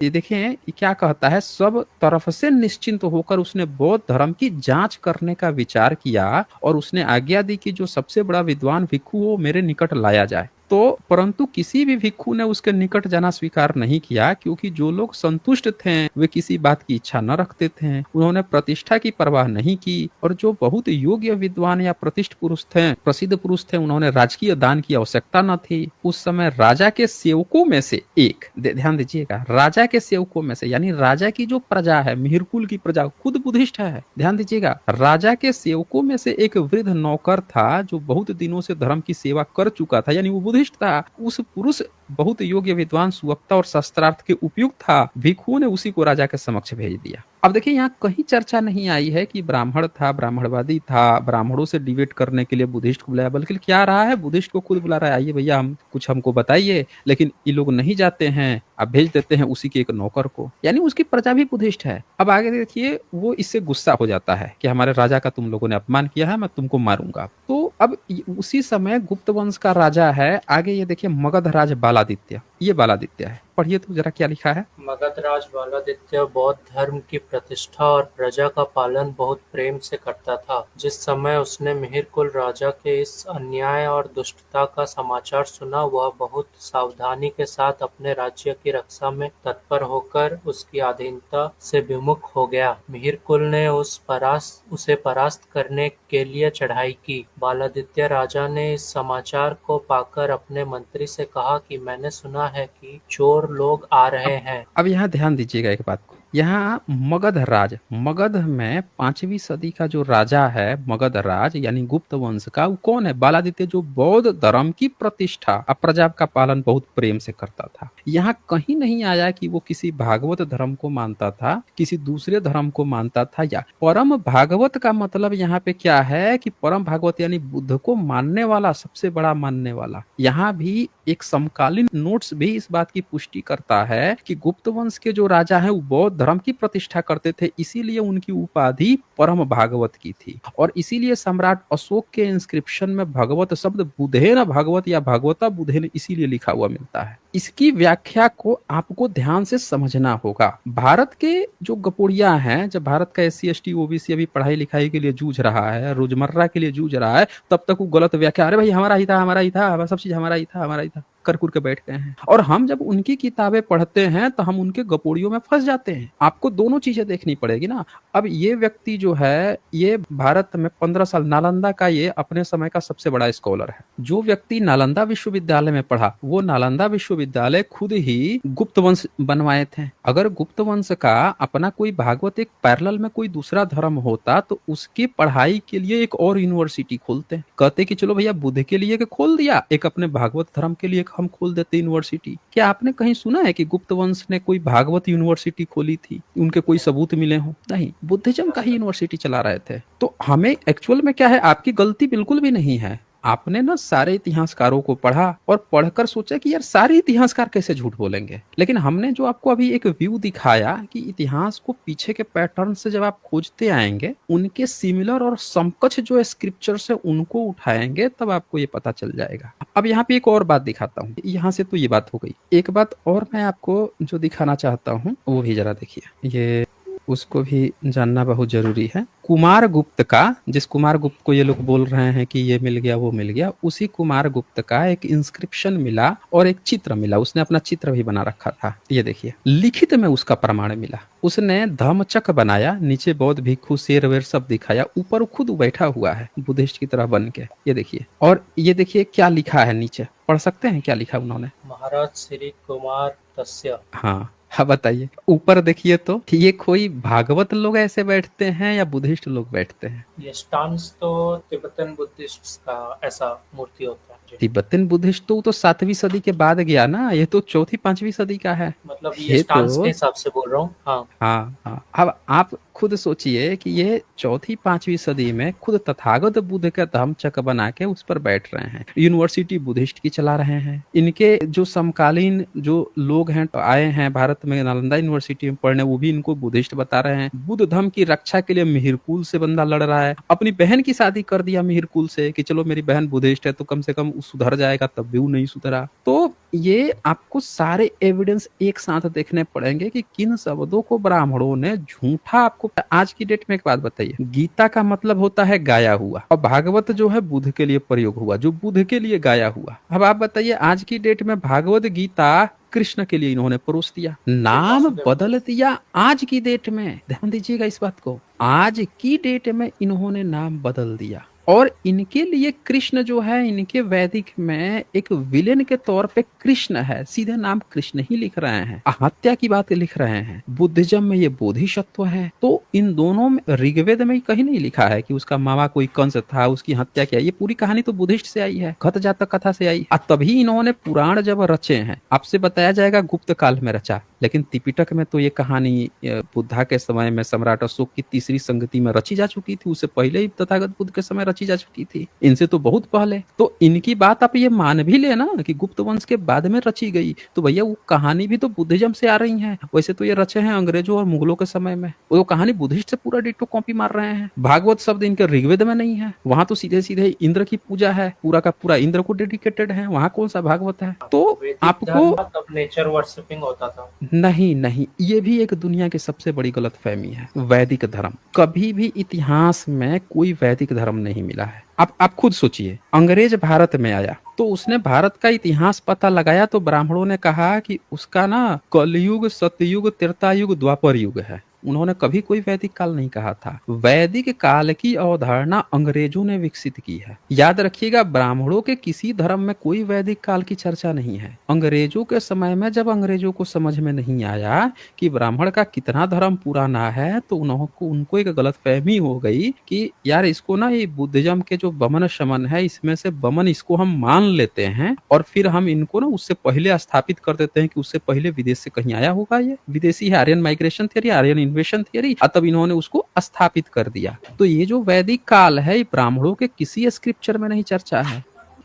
देखें क्या कहता है, सब तरफ से निश्चिंत होकर उसने बौद्ध धर्म की जांच करने का विचार किया और उसने आज्ञा दी कि जो सबसे बड़ा विद्वान भिक्षु वो मेरे निकट लाया जाए। तो परंतु किसी भी भिक्षु ने उसके निकट जाना स्वीकार नहीं किया, क्योंकि जो लोग संतुष्ट थे वे किसी बात की इच्छा न रखते थे, उन्होंने प्रतिष्ठा की परवाह नहीं की, और जो बहुत योग्य विद्वान या प्रतिष्ठित पुरुष थे, प्रसिद्ध पुरुष थे, उन्होंने राजकीय दान की आवश्यकता न थी। उस समय राजा के सेवकों में से एक, ध्यान दीजिएगा, राजा के सेवकों में से यानी राजा की जो प्रजा है, मिहिरकुल की प्रजा खुद बुद्धिस्ट है, ध्यान दीजिएगा, राजा के सेवकों में से एक वृद्ध नौकर था जो बहुत दिनों से धर्म की सेवा कर चुका था, यानी वो था। उस पुरुष बहुत योग्य विद्वान, सुवक्ता और शस्त्रार्थ के उपयुक्त था। भिक्षुओं ने उसी को राजा के समक्ष भेज दिया। अब देखिए, यहाँ कहीं चर्चा नहीं आई है कि ब्राह्मण था, ब्राह्मणवादी था, ब्राह्मणों से डिबेट करने के लिए बुद्धिस्ट को बुलाया, बल्कि क्या रहा है, बुद्धिस्ट को खुद बुला रहा है, आइए भैया हम कुछ हमको बताइए। लेकिन ये लोग नहीं जाते हैं, अब भेज देते हैं उसी के एक नौकर को, यानी उसकी प्रजा भी बुद्धिस्ट है। अब आगे देखिए, वो इससे गुस्सा हो जाता है कि हमारे राजा का तुम लोगों ने अपमान किया है, मैं तुमको मारूंगा। तो अब उसी समय गुप्त वंश का राजा है, आगे ये देखिए मगध राज बालादित्य, ये बालादित्य है, पढ़िए तो जरा क्या लिखा है। मगध राज बालादित्य बौद्ध धर्म की प्रतिष्ठा और प्रजा का पालन बहुत प्रेम से करता था। जिस समय उसने मिहिरकुल राजा के इस अन्याय और दुष्टता का समाचार सुना, वह बहुत सावधानी के साथ अपने राज्य की रक्षा में तत्पर होकर उसकी अधीनता से विमुख हो गया। मिहिरकुल ने उसे परास्त करने के लिए चढ़ाई की। बालादित्य राजा ने इस समाचार को पाकर अपने मंत्री से कहा कि मैंने सुना है कि चोर लोग आ रहे हैं। अब यहाँ ध्यान दीजिएगा एक बात को, यहाँ मगध राज, मगध में 5वीं सदी का जो राजा है मगध राज यानी गुप्त वंश का, वो कौन है, बालादित्य, जो बौद्ध धर्म की प्रतिष्ठा और प्रजा का पालन बहुत प्रेम से करता था। यहाँ कहीं नहीं आया कि वो किसी भागवत धर्म को मानता था, किसी दूसरे धर्म को मानता था। या परम भागवत का मतलब यहाँ पे क्या है कि परम भागवत यानी बुद्ध को मानने वाला, सबसे बड़ा मानने वाला। यहाँ भी एक समकालीन नोट्स भी इस बात की पुष्टि करता है कि गुप्त वंश के जो राजा हैं वो बौद्ध धर्म की प्रतिष्ठा करते थे, इसीलिए उनकी उपाधि परम भागवत की थी। और इसीलिए सम्राट अशोक के इंस्क्रिप्शन में भगवत शब्द बुधेन भागवत या भागवता बुधेन इसीलिए लिखा हुआ मिलता है। इसकी व्याख्या को आपको ध्यान से समझना होगा। भारत के जो गपोड़िया हैं, जब भारत का SC ST OBC अभी पढ़ाई लिखाई के लिए जूझ रहा है, रोजमर्रा के लिए जूझ रहा है, तब तक वो गलत व्याख्या, अरे भाई हमारा ही था, हमारा ही था, सब चीज हमारा ही था, हमारा ही था। कर के बैठ गए हैं। और हम जब उनकी किताबें पढ़ते हैं तो हम उनके गपोड़ियों में फंस जाते हैं। आपको दोनों चीजें देखनी पड़ेगी ना। अब ये व्यक्ति जो है ये भारत में 15 साल नालंदा का ये अपने समय का सबसे बड़ा स्कॉलर है। जो व्यक्ति नालंदा विश्वविद्यालय में पढ़ा वो नालंदा विश्वविद्यालय खुद ही गुप्त वंश बनवाए थे। अगर गुप्त वंश का अपना कोई भागवत एक पैरेलल में कोई दूसरा धर्म होता तो उसकी पढ़ाई के लिए एक और यूनिवर्सिटी खोलते। कहते कि चलो भैया बुद्ध के लिए खोल दिया, एक अपने भागवत धर्म के लिए हम खोल देते यूनिवर्सिटी। क्या आपने कहीं सुना है कि गुप्त वंश ने कोई भागवत यूनिवर्सिटी खोली थी? उनके कोई सबूत मिले हो? नहीं, बुद्धिज्म का ही यूनिवर्सिटी चला रहे थे। तो हमें एक्चुअल में क्या है, आपकी गलती बिल्कुल भी नहीं है। आपने ना सारे इतिहासकारों को पढ़ा और पढ़कर सोचा कि यार सारे इतिहासकार कैसे झूठ बोलेंगे। लेकिन हमने जो आपको अभी एक व्यू दिखाया कि इतिहास को पीछे के पैटर्न से जब आप खोजते आएंगे, उनके सिमिलर और समकक्ष जो स्क्रिप्चर्स है उनको उठाएंगे, तब आपको ये पता चल जाएगा। अब यहाँ पे एक और बात दिखाता हूँ। यहाँ से तो ये बात हो गई, एक बात और मैं आपको जो दिखाना चाहता हूँ वो भी जरा देखिए। ये उसको भी जानना बहुत जरूरी है। कुमार गुप्त का, जिस कुमार गुप्त को ये लोग बोल रहे हैं कि ये मिल गया वो मिल गया, उसी कुमार गुप्त का एक इंस्क्रिप्शन मिला और एक चित्र मिला। उसने अपना चित्र भी बना रखा था। ये देखिए, लिखित में उसका प्रमाण मिला। उसने धम्मचक्र बनाया, नीचे बौद्ध भिक्षु शेर वेर सब दिखाया, ऊपर खुद बैठा हुआ है बुद्धिस्ट की तरह बन के। ये देखिए, और ये देखिए क्या लिखा है नीचे, पढ़ सकते हैं क्या लिखा उन्होंने? महाराज श्री कुमार तस्य। हाँ बताइए। ऊपर देखिए तो ये कोई भागवत लोग ऐसे बैठते हैं या बुद्धिस्ट लोग बैठते हैं? ये स्टांस तो तिब्बतन बुद्धिस्ट का ऐसा मूर्ति होता है। तिब्बतन बुद्धिस्ट तो 7वीं सदी के बाद गया ना, ये तो 4वीं-5वीं सदी का है। मतलब ये स्टांस के हिसाब से बोल रहा हूँ। हाँ। अब आप खुद सोचिए कि ये 4वीं-5वीं सदी में खुद तथागत बुद्ध का धम्मचक्र बना के उस पर बैठ रहे हैं। यूनिवर्सिटी बुद्धिस्ट की चला रहे हैं। इनके जो समकालीन जो लोग हैं तो आए हैं भारत में नालंदा यूनिवर्सिटी में पढ़ने, वो भी इनको बुद्धिस्ट बता रहे हैं। बुद्ध धर्म की रक्षा के लिए मिहिरकुल से बंदा लड़ रहा है। अपनी बहन की शादी कर दिया मिहिरकुल से कि चलो मेरी बहन बुद्धिस्ट है तो कम से कम सुधर जाएगा, तब भी वो नहीं सुधरा। तो ये आपको सारे एविडेंस एक साथ देखने पड़ेंगे कि किन शब्दों को ब्राह्मणों ने झूठा। आपको आज की डेट में एक बात बताइए, गीता का मतलब होता है गाया हुआ, और भागवत जो है बुद्ध के लिए प्रयोग हुआ, जो बुद्ध के लिए गाया हुआ। अब आप बताइए आज की डेट में भागवत गीता कृष्ण के लिए इन्होंने परोस दिया, नाम बदल दिया। आज की डेट में ध्यान दीजिएगा इस बात को, आज की डेट में इन्होंने नाम बदल दिया। और इनके लिए कृष्ण जो है, इनके वैदिक में एक विलेन के तौर पे कृष्ण है, सीधे नाम कृष्ण ही लिख रहे हैं, हत्या की बात लिख रहे हैं। बुद्धिज्म में ये बोधिसत्व है। तो इन दोनों में, ऋग्वेद में कहीं नहीं लिखा है कि उसका मामा कोई कंस था, उसकी हत्या किया। ये पूरी कहानी तो बुद्धिस्ट से आई है, खत जातक कथा से आई। तभी इन्होंने पुराण जब रचे हैं, आपसे बताया जाएगा गुप्त काल में रचा, लेकिन त्रिपिटक में तो ये कहानी बुद्धा के समय में सम्राट अशोक की तीसरी संगति में रची जा चुकी थी। उससे पहले ही तथागत बुद्ध के समय रची जा चुकी थी, इनसे तो बहुत पहले। तो इनकी बात आप ये मान भी लेना कि गुप्त वंश के बाद में रची गई, तो भैया वो कहानी भी तो बुद्धिज्म से आ रही है। वैसे तो ये रचे हैं अंग्रेजों और मुगलों के समय में, वो कहानी बुद्धिस्ट से पूरा डिट्टो कॉपी मार रहे हैं। भागवत शब्द इनके ऋग्वेद में नहीं है, वहां तो सीधे सीधे इंद्र की पूजा है, पूरा का पूरा इंद्र को डेडिकेटेड है, वहां कौन सा भागवत है? तो आपको तब नेचर वर्शिपिंग होता था। नहीं, ये भी एक दुनिया की सबसे बड़ी गलतफहमी है। वैदिक धर्म, कभी भी इतिहास में कोई वैदिक धर्म नहीं मिला है। आप खुद सोचिए, अंग्रेज भारत में आया तो उसने भारत का इतिहास पता लगाया, तो ब्राह्मणों ने कहा कि उसका ना कलयुग, सतयुग, त्रेता युग, द्वापर युग है। उन्होंने कभी कोई वैदिक काल नहीं कहा था। वैदिक काल की अवधारणा अंग्रेजों ने विकसित की है। याद रखिएगा, ब्राह्मणों के किसी धर्म में कोई वैदिक काल की चर्चा नहीं है। अंग्रेजों के समय में जब अंग्रेजों को समझ में नहीं आया कि ब्राह्मण का कितना धर्म पुराना है, तो उनको एक गलतफहमी हो गई कि यार इसको ना, ये बुद्धिज्म के जो बमन शमन है, इसमें से बमन इसको हम मान लेते हैं और फिर हम इनको ना उससे पहले स्थापित कर देते हैं कि उससे पहले विदेश से कहीं आया होगा। ये विदेशी है, Aryan migration theory, Aryan invasion theory, तब इन्होंने उसको स्थापित कर दिया। तो ये जो वैदिक काल है, ब्राह्मणों के किसी स्क्रिप्चर में नहीं चर्चा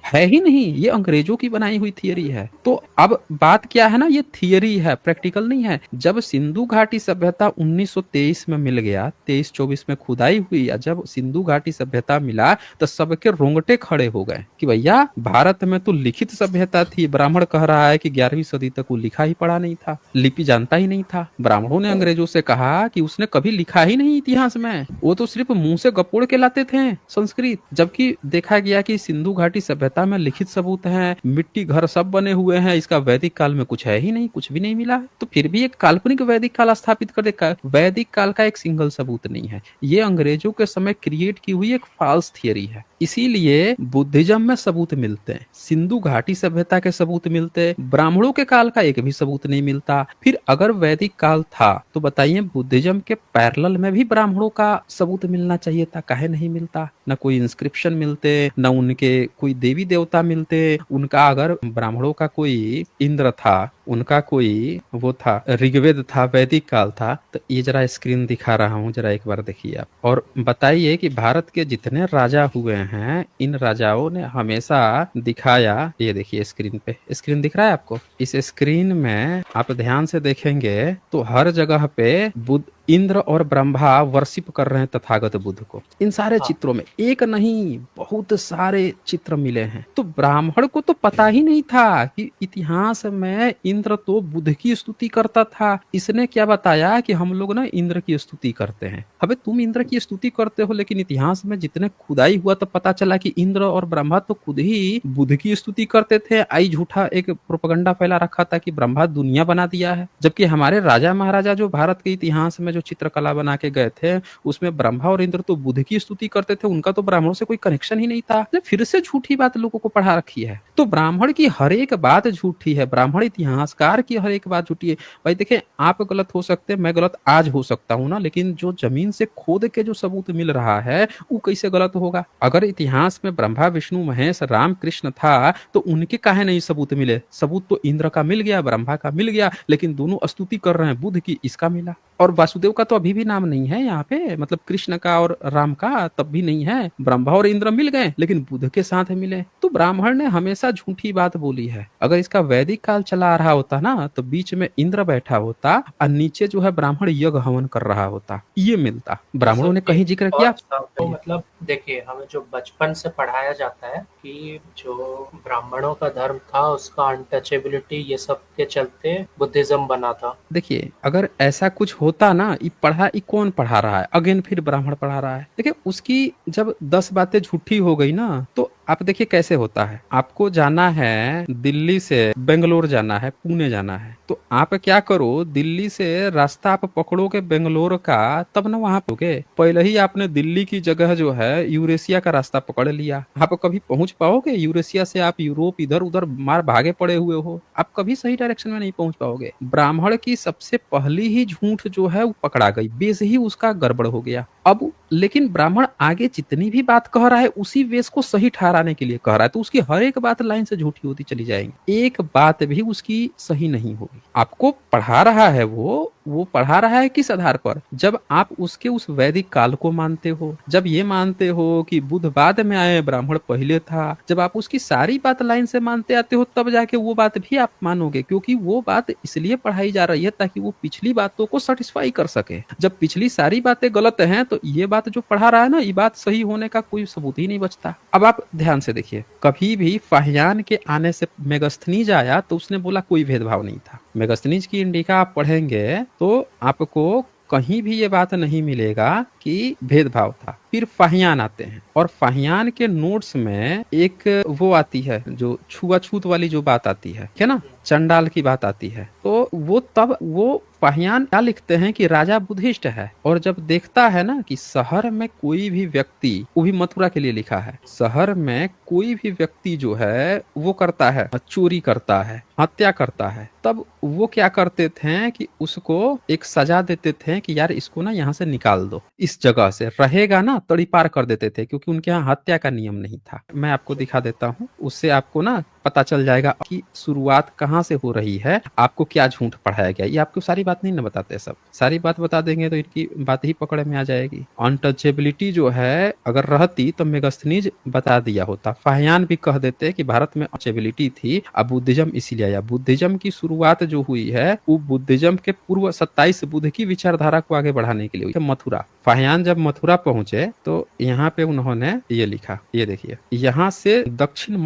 है ही नहीं, ये अंग्रेजों की बनाई हुई थियरी है। तो अब बात क्या है ना, ये थियरी है, प्रैक्टिकल नहीं है। जब सिंधु घाटी सभ्यता 1923 में मिल गया, 23-24 में खुदाई हुई, जब सिंधु घाटी सभ्यता मिला तो सबके रोंगटे खड़े हो गए कि भैया भारत में तो लिखित सभ्यता थी। ब्राह्मण कह रहा है कि 11वीं सदी तक वो लिखा ही पढ़ा नहीं था, लिपि जानता ही नहीं था। ब्राह्मणों ने अंग्रेजों से कहा कि उसने कभी लिखा ही नहीं इतिहास में, वो तो सिर्फ मुंह से गपोड़ के लाते थे संस्कृत। जबकि देखा गया कि सिंधु घाटी सभ्यता सभ्यता में लिखित सबूत हैं, मिट्टी घर सब बने हुए हैं, इसका वैदिक काल में कुछ है ही नहीं, कुछ भी नहीं मिला है। तो फिर भी एक काल्पनिक वैदिक काल स्थापित कर दे। वैदिक काल का एक सिंगल सबूत नहीं है, ये अंग्रेजों के समय क्रिएट की हुई एक फॉल्स थियरी है। इसीलिए बुद्धिज्म में सबूत मिलते हैं, सिंधु घाटी सभ्यता के सबूत मिलते हैं, ब्राह्मणों के काल का एक भी सबूत नहीं मिलता। फिर अगर वैदिक काल था तो बताइए बुद्धिज्म के पैरेलल में भी ब्राह्मणों का सबूत मिलना चाहिए था, काहे नहीं मिलता? न कोई इंस्क्रिप्शन मिलते, न उनके कोई देवी देवता मिलते। उनका अगर ब्राह्मणों का कोई इंद्र था, उनका कोई वो था ऋग्वेद था, वैदिक काल था, तो ये जरा स्क्रीन दिखा रहा हूँ, जरा एक बार देखिए आप और बताइए कि भारत के जितने राजा हुए हैं इन राजाओं ने हमेशा दिखाया, ये देखिए स्क्रीन पे, स्क्रीन दिख रहा है आपको? इस स्क्रीन में आप ध्यान से देखेंगे तो हर जगह पे बुद्ध, इंद्र और ब्रह्मा वर्शिप कर रहे हैं तथागत बुद्ध को। इन सारे चित्रों में एक नहीं बहुत सारे चित्र मिले हैं। तो ब्राह्मण को तो पता ही नहीं था कि इतिहास में इंद्र तो बुद्ध की स्तुति करता था। इसने क्या बताया कि हम लोग ना इंद्र की स्तुति करते हैं। अबे तुम इंद्र की स्तुति करते हो, लेकिन इतिहास में जितने खुदाई हुआ तो पता चला कि इंद्र और ब्रह्मा तो खुद ही बुद्ध की स्तुति करते थे। आई झूठा एक प्रोपेगेंडा फैला रखा था कि ब्रह्मा दुनिया बना दिया है, जबकि हमारे राजा महाराजा जो भारत के इतिहास में जो चित्रकला बना के गए थे उसमें ब्रह्मा और इंद्र तो बुद्ध की स्तुति करते थे, उनका तो ब्राह्मणों से कोई कनेक्शन ही नहीं था। फिर से झूठी बात लोगों को पढ़ा रखी है। तो ब्राह्मण की हर एक बात झूठी है, ब्राह्मण इतिहासकार की हर एक बात झूठी है। भाई देखिए, आप गलत हो सकते हैं, मैं गलत आज हो सकता हूँ ना, लेकिन जो जमीन से खोद के जो सबूत मिल रहा है वो कैसे गलत होगा? अगर इतिहास में ब्रह्मा विष्णु महेश राम कृष्ण था तो उनके काहे नहीं सबूत मिले? सबूत तो इंद्र का मिल गया, ब्रह्मा का मिल गया, लेकिन दोनों स्तुति कर रहे हैं बुद्ध की, इसका मिला। और वासुदेव का तो अभी भी नाम नहीं है यहाँ पे, मतलब कृष्ण का और राम का तब भी नहीं है। ब्रह्मा और इंद्र मिल गए लेकिन बुद्ध के साथ मिले। तो ब्राह्मण ने हमेशा झूठी बात बोली है। अगर इसका वैदिक काल चला आ रहा होता ना तो बीच में इंद्र बैठा होता और नीचे जो है ब्राह्मण यज्ञ हवन कर रहा होता, ये मिलता। ब्राह्मणों ने कहीं जिक्र किया? तो मतलब देखिए, हमें जो बचपन से पढ़ाया जाता है कि जो ब्राह्मणों का धर्म था उसका अनटचेबिलिटी ये सब के चलते बुद्धिज्म बना था। देखिए, अगर ऐसा कुछ होता ना, ये कौन पढ़ा रहा है? अगेन फिर ब्राह्मण पढ़ा रहा है। देखिए, उसकी जब 10 बातें झूठी हो गई ना तो आप देखिए कैसे होता है। आपको जाना है दिल्ली से बेंगलोर जाना है, पुणे जाना है, तो आप क्या करो, दिल्ली से रास्ता आप पकड़ोगे बेंगलोर का, तब ना वहां पे पहले ही आपने दिल्ली की जगह जो है यूरेशिया का रास्ता पकड़ लिया। आप कभी पहुंच पाओगे? यूरेशिया से आप यूरोप इधर उधर मार भागे पड़े हुए हो, आप कभी सही डायरेक्शन में नहीं पहुंच पाओगे। ब्राह्मण की सबसे पहली ही झूठ जो है वो पकड़ा गई, बेस ही उसका गड़बड़ हो गया। अब लेकिन ब्राह्मण आगे जितनी भी बात कह रहा है उसी वेश को सही ठहराने के लिए कह रहा है, तो उसकी हर एक बात लाइन से झूठी होती चली जाएगी, एक बात भी उसकी सही नहीं होगी। आपको पढ़ा रहा है वो पढ़ा रहा है किस आधार पर? जब आप उसके उस वैदिक काल को मानते हो, जब ये मानते हो कि बुद्ध बाद में आए, ब्राह्मण पहले था, जब आप उसकी सारी बात लाइन से मानते आते हो तब जाके वो बात भी आप मानोगे, क्योंकि वो बात इसलिए पढ़ाई जा रही है ताकि वो पिछली बातों को सेटिस्फाई कर सके। जब पिछली सारी बातें गलत हैं तो ये बात जो पढ़ा रहा है ना, ये बात सही होने का कोई सबूत ही नहीं बचता। अब आप ध्यान से देखिए, कभी भी फाहियान के आने से मेगस्थनीज आया तो उसने बोला कोई भेदभाव नहीं था। मेगस्थनीज की इंडिका आप पढ़ेंगे तो आपको कहीं भी ये बात नहीं मिलेगा कि भेदभाव था। फिर फाहियान आते हैं और फाहियान के नोट्स में एक वो आती है जो छुआछूत वाली जो बात आती है ना, चंडाल की बात आती है। तो वो फाहियान क्या लिखते हैं कि राजा बुद्धिस्ट है, और जब देखता है ना कि शहर में कोई भी व्यक्ति, वो भी मथुरा के लिए लिखा है, शहर में कोई भी व्यक्ति जो है वो करता है, चोरी करता है, हत्या करता है, तब वो क्या करते थे कि उसको एक सजा देते थे कि यार इसको ना यहाँ से निकाल दो, इस जगह से रहेगा ना तड़ी पार कर देते थे, क्योंकि उनके यहाँ हत्या का नियम नहीं था। मैं आपको दिखा देता हूँ, उससे आपको ना पता चल जाएगा कि शुरुआत कहाँ से हो रही है, आपको क्या झूठ पढ़ाया गया। ये आपको सारी बात नहीं ना बताते, सब सारी बात बता देंगे तो इनकी बात ही पकड़ में आ जाएगी। अनटचेबिलिटी जो है अगर रहती तो मेगस्थनीज बता दिया होता, फाहियान भी कह देते कि भारत में अनटचेबिलिटी थी, अब बुद्धिज्म इसीलिए आया। बुद्धिज्म की शुरुआत जो हुई है वो बुद्धिज्म के पूर्व 27 बुद्ध की विचारधारा को आगे बढ़ाने के लिए हुई। मथुरा, फाहियान जब मथुरा पहुंचे तो यहाँ पे उन्होंने ये लिखा, ये देखिए, यहाँ से दक्षिण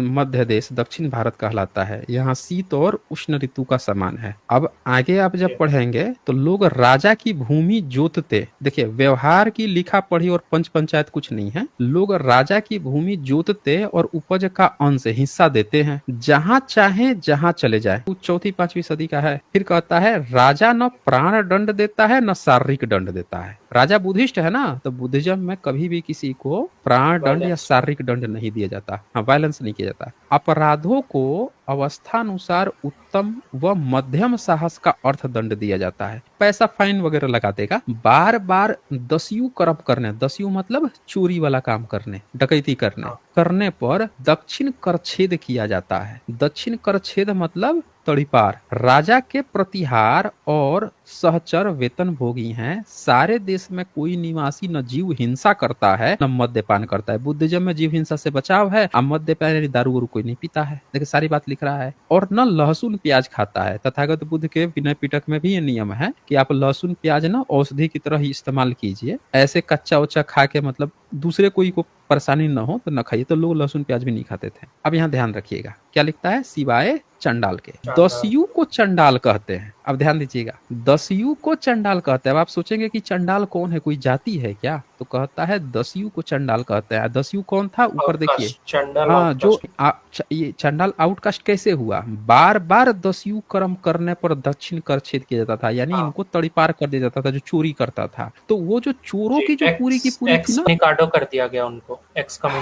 मध्य देश देश दक्षिण भारत कहलाता है, यहाँ शीत और उष्ण ऋतु का समान है। अब आगे आप जब पढ़ेंगे तो लोग राजा की भूमि जोतते, देखिए व्यवहार की लिखा पढ़ी और पंच पंचायत कुछ नहीं है, लोग राजा की भूमि जोतते और उपज का अंश हिस्सा देते हैं, जहां चाहे जहां चले जाए। चौथी पांचवी सदी का है। फिर कहता है राजा न प्राण दंड देता है न शारीरिक दंड देता है। राजा बुद्धिस्ट है ना, तो बुद्धिज्म में कभी भी किसी को प्राण दंड या शारीरिक दंड नहीं दिया जाता, हाँ वायलेंस नहीं किया जाता। अपराधों को अवस्थानुसार उत्तम व मध्यम साहस का अर्थ दंड दिया जाता है, पैसा फाइन वगैरह लगा देगा। बार बार दस्यु कर्म करने, दस्यु मतलब चोरी वाला काम करने, डकैती करने पर दक्षिण करछेद किया जाता है। दक्षिण करछेद मतलब तड़ीपार। राजा के प्रतिहार और सहचर वेतन भोगी हैं। सारे देश में कोई निवासी न जीव हिंसा करता है न मद्यपान करता है। बुद्धिज्म में जीव हिंसा से बचाव है, अब मद्यपान यानी दारू वारू कोई नहीं पीता है, देखिए सारी बात लिख रहा है। और न लहसुन प्याज खाता है। तथागत बुद्ध के विनय पिटक में भी ये नियम है कि आप लहसुन प्याज न औषधि की तरह ही इस्तेमाल कीजिए, ऐसे कच्चा उच्चा खा के मतलब दूसरे कोई को परेशानी न हो तो न खाइए। तो लोग लहसुन प्याज भी नहीं खाते थे। अब यहाँ ध्यान रखिएगा क्या लिखता है, सिवाय चंडाल के। दस्यु को चंडाल कहते हैं। अब ध्यान दीजिएगा, दस्यु को चंडाल कहते हैं। अब आप सोचेंगे कि चंडाल कौन है, कोई जाति है क्या, तो कहता है दस्यु को चंडाल कहते हैं। दस्यु कौन था, ऊपर देखिए, हाँ जो ये चंडाल आउटकास्ट कैसे हुआ, बार बार दस्यु कर्म करने पर दक्षिण करछेद किया जाता था, यानी इनको तड़ीपार कर दिया जाता था जो चोरी करता था। तो वो जो चोरों की जो पूरी की पूरी थी ना, कर दिया गया उनको,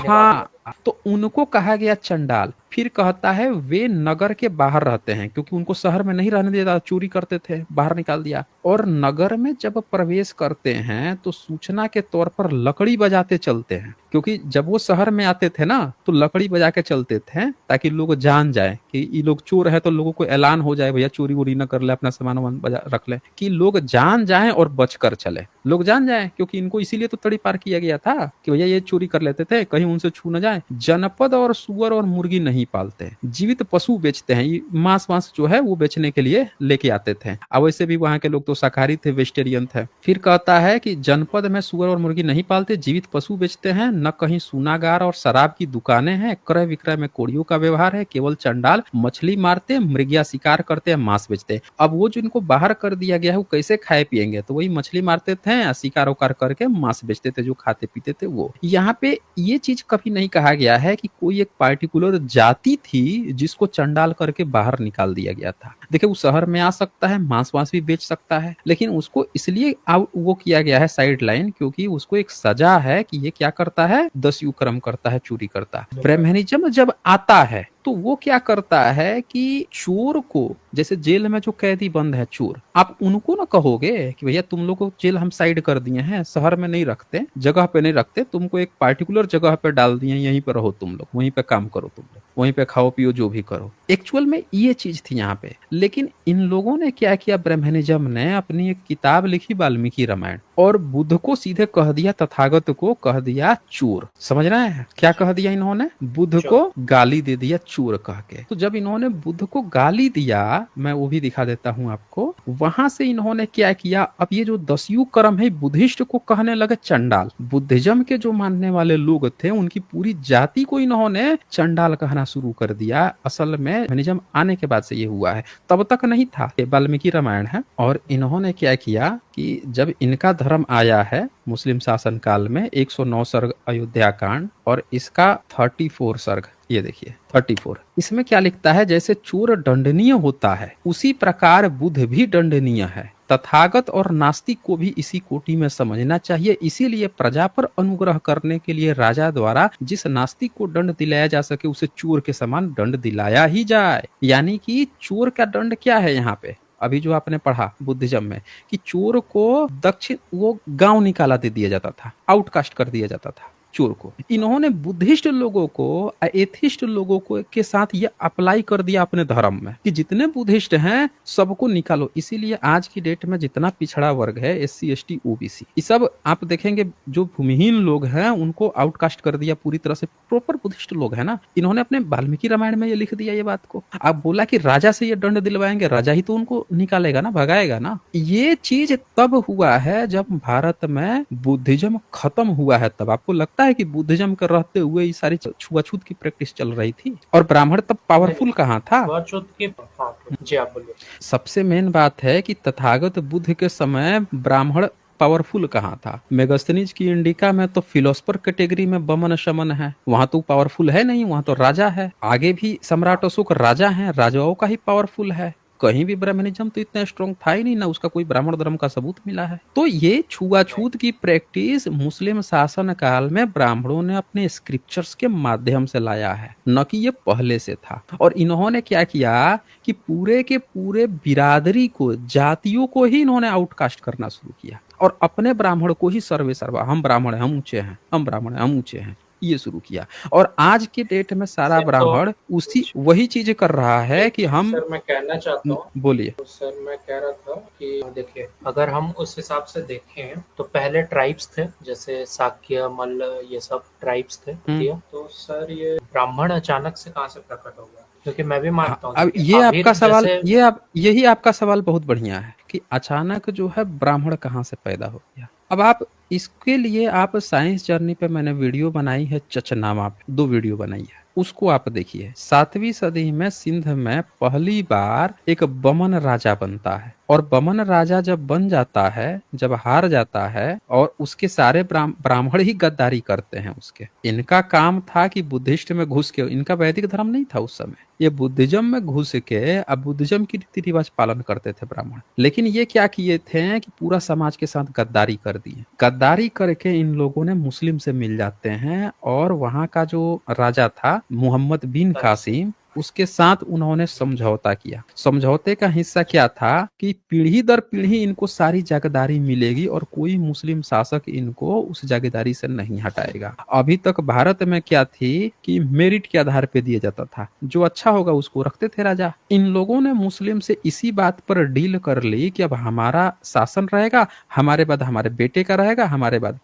हाँ, तो उनको कहा गया चंडाल। फिर कहता है वे नगर के बाहर रहते हैं, क्योंकि उनको शहर में नहीं रहने दिया, चोरी करते थे, बाहर निकाल दिया। और नगर में जब प्रवेश करते हैं तो सूचना के तौर पर लकड़ी बजाते चलते हैं, क्योंकि जब वो शहर में आते थे ना तो लकड़ी बजा के चलते थे ताकि लोग जान जाए कि ये लोग चोर है, तो लोगों को ऐलान हो जाए भैया चोरी वोरी न कर ले, अपना सामान वामान बजा रख ले, कि लोग जान जाए और बच कर चले, लोग जान जाए, क्योंकि इनको इसीलिए तो तड़ी पार किया गया था कि भैया ये चोरी कर लेते थे, कहीं उनसे छू न जाए। जनपद और सुअर और मुर्गी नहीं पालते, जीवित पशु बेचते हैं, मांस वांस जो है वो बेचने के लिए लेके आते थे। अब वैसे भी वहां के लोग तो शाकाहारी थे, वेजिटेरियन थे। फिर कहता है कि जनपद में सुअर और मुर्गी नहीं पालते, जीवित पशु बेचते हैं, न कहीं सूनागार और शराब की दुकानें हैं, क्रय विक्रय में कोड़ियों का व्यवहार है, केवल चंडाल मछली मारते, मृगिया शिकार करते हैं, मांस बेचते हैं। अब वो जो इनको बाहर कर दिया गया है वो कैसे खाए पिएंगे, तो वही मछली मारते थे, शिकार उकार करके मांस बेचते थे, जो खाते पीते थे वो। यहाँ पे ये चीज कभी नहीं कहा गया है कि कोई एक पार्टिकुलर जाति थी जिसको चंडाल करके बाहर निकाल दिया गया था। देखिए वो शहर में आ सकता है, मांस वांस भी बेच सकता है, लेकिन उसको इसलिए वो किया गया है साइड लाइन क्योंकि उसको एक सजा है कि ये क्या करता है, दस्यु कर्म करता है, चोरी करता है। ब्रह्मनिज्म जब आता है तो वो क्या करता है कि चोर को, जैसे जेल में जो कैदी बंद है चोर, आप उनको ना कहोगे कि भैया तुम लोग को जेल हम साइड कर दिए हैं, शहर में नहीं रखते, जगह पे नहीं रखते, तुमको एक पार्टिकुलर जगह पे डाल दिए, यहीं पे रहो तुम लोग, वहीं पे काम करो तुम लोग, वहीं पे खाओ पियो जो भी करो। एक्चुअल में ये चीज थी यहाँ पे। लेकिन इन लोगों ने क्या किया, ब्रह्मनिज्म ने अपनी एक किताब लिखी वाल्मीकि रामायण, और बुद्ध को सीधे कह दिया, तथागत को कह दिया चोर। समझ रहे हैं क्या कह दिया इन्होंने, बुद्ध को गाली दे दिया चोर कह के। तो जब इन्होंने बुद्ध को गाली दिया, मैं वो भी दिखा देता हूं आपको, वहां से इन्होंने क्या किया, अब ये जो दस्यु कर्म है बुद्धिस्ट को कहने लगे चंडाल। बुद्धिज्म के जो मानने वाले लोग थे उनकी पूरी जाति को इन्होंने चंडाल कहना शुरू कर दिया। असल में ब्रह्मनिज्म आने के बाद से ये हुआ है, तब तक नहीं था। ये वाल्मीकि रामायण है। और इन्होंने क्या किया कि जब इनका धर्म आया है मुस्लिम शासन काल में, 109 सर्ग अयोध्या कांड और इसका 34 सर्ग, ये देखिए 34, इसमें क्या लिखता है, जैसे चोर दंडनीय होता है उसी प्रकार बुद्ध भी दंडनीय है। तथागत और नास्तिक को भी इसी कोटि में समझना चाहिए। इसीलिए प्रजा पर अनुग्रह करने के लिए राजा द्वारा जिस नास्तिक को दंड दिलाया जा सके उसे चोर के समान दंड दिलाया ही जाए। यानी कि चोर का दंड क्या है यहाँ पे, अभी जो आपने पढ़ा बुद्धिज्म में कि चोर को दक्षिण वो गांव निकाला दे दिया जाता था, आउटकास्ट कर दिया जाता था चोर को। इन्होंने बुद्धिस्ट लोगों को, एथिस्ट लोगों को के साथ ये अप्लाई कर दिया अपने धर्म में कि जितने बुद्धिस्ट हैं सबको निकालो। इसीलिए आज की डेट में जितना पिछड़ा वर्ग है, SC ST OBC, ये सब आप देखेंगे जो भूमिहीन लोग हैं उनको आउटकास्ट कर दिया पूरी तरह से। प्रॉपर बुद्धिस्ट लोग है ना, इन्होंने अपने वाल्मीकि रामायण में ये लिख दिया ये बात को। आप बोला कि राजा से ये दंड दिलवाएंगे, राजा ही तो उनको निकालेगा ना, भगाएगा ना। ये चीज तब हुआ है जब भारत में बुद्धिज्म खत्म हुआ है। तब आपको लगता लगता है कि बुद्धिज्म के रहते हुए ये सारी छुआछूत की प्रैक्टिस चल रही थी? और ब्राह्मण तब पावरफुल कहाँ था? छुआछूत की, हाँ जी आप बोलिए। सबसे मेन बात है कि तथागत बुद्ध के समय ब्राह्मण पावरफुल कहाँ था? मेगस्थनीज की इंडिका में तो फिलोसफर कैटेगरी में बमन शमन है, वहां तो पावरफुल है नहीं, वहां तो राजा है। आगे भी सम्राट अशोक राजा हैं, राजाओं का ही पावरफुल है। कहीं भी ब्राह्मणिज्म तो इतना स्ट्रॉन्ग था ही नहीं, ना उसका कोई ब्राह्मण धर्म का सबूत मिला है। तो ये छुआछूत की प्रैक्टिस मुस्लिम शासन काल में ब्राह्मणों ने अपने स्क्रिप्चर्स के माध्यम से लाया है, न कि ये पहले से था। और इन्होंने क्या किया कि पूरे के पूरे बिरादरी को, जातियों को ही इन्होंने आउटकास्ट करना शुरू किया और अपने ब्राह्मण को ही सर्वे सर्वा, हम ब्राह्मण हैं, हम ऊंचे हैं, हम ब्राह्मण हैं, हम ऊंचे हैं, ये शुरू किया। और आज के डेट में सारा तो ब्राह्मण उसी वही चीज कर रहा है कि हम, सर मैं कहना चाहता हूँ, बोलिए। तो सर मैं कह रहा था कि देखिए, अगर हम उस हिसाब से देखें तो पहले ट्राइब्स थे, जैसे साक्य, मल्ल, ये सब ट्राइब्स थे। तो सर ये ब्राह्मण अचानक से कहाँ से प्रकट हो गया? क्योंकि मैं भी मानता हूँ, अब देखिए, ये आमिर आपका सवाल, जैसे यही आपका सवाल बहुत बढ़िया है कि अचानक जो है ब्राह्मण कहाँ से पैदा हो गया। अब आप इसके लिए आप साइंस जर्नी पे मैंने वीडियो बनाई है, चचनामा पे 2 वीडियो बनाई है, उसको आप देखिए। 7वीं सदी में सिंध में पहली बार एक बमन राजा बनता है, और बमन राजा जब बन जाता है, जब हार जाता है, और उसके सारे ब्राह्मण ही गद्दारी करते हैं उसके। इनका काम था कि बुद्धिस्ट में घुस के, इनका वैदिक धर्म नहीं था उस समय, ये बुद्धिज्म में घुस के अब बुद्धिज्म की रीति रिवाज पालन करते थे ब्राह्मण। लेकिन ये क्या किए थे कि पूरा समाज के साथ गद्दारी कर दिए। गद्दारी करके इन लोगों ने मुस्लिम से मिल जाते हैं, और वहां का जो राजा था मोहम्मद बिन कासिम, उसके साथ उन्होंने समझौता किया। समझौते का हिस्सा क्या था कि पीढ़ी दर पीढ़ी इनको सारी जागीरदारी मिलेगी और कोई मुस्लिम शासक इनको उस जागीरदारी से नहीं हटाएगा। अभी तक भारत में क्या थी कि मेरिट के आधार पे दिया जाता था, जो अच्छा होगा उसको रखते थे राजा। इन लोगों ने मुस्लिम से इसी बात पर डील कर ली कि अब हमारा शासन रहेगा, हमारे बाद हमारे बेटे का रहेगा, हमारे बाद।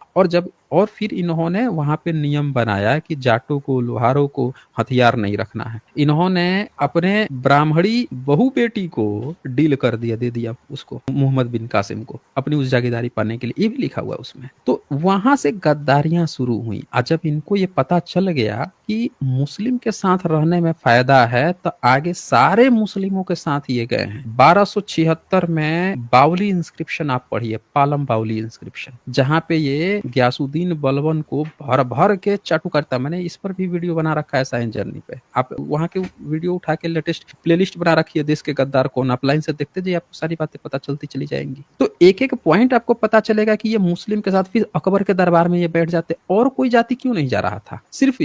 और फिर इन्होंने वहां पे नियम बनाया कि जाटों को, लोहारों को हथियार नहीं रखना है। इन्होंने अपने ब्राह्मणी बहू बेटी को डील कर दिया, दे दिया उसको, मोहम्मद बिन कासिम को, अपनी उस जागीरदारी पाने के लिए। ये भी लिखा हुआ है उसमें। तो वहां से गद्दारियां शुरू हुई। और जब इनको ये पता चल गया कि मुस्लिम के साथ रहने में फायदा है, तो आगे सारे मुस्लिमों के साथ ये गए हैं। 1276 में बावली इंस्क्रिप्शन आप पढ़िए, पालम बावली इंस्क्रिप्शन, जहां पे ये गयासुद्दीन बलबन को भर भर के चाटू करता। मैंने इस पर भी वीडियो बना रखा है साइंस जर्नी पे, आप वहां के वीडियो उठा के लेटेस्ट प्लेलिस्ट बना रखी है, देश के गद्दार कौन, आप लाइन से देखते जाइए, आपको सारी बातें पता चलती चली जाएंगी। तो एक एक पॉइंट आपको पता चलेगा कि ये मुस्लिम के साथ, फिर अकबर के दरबार में ये बैठ जाते। और कोई जाति क्यों नहीं जा रहा था, सिर्फ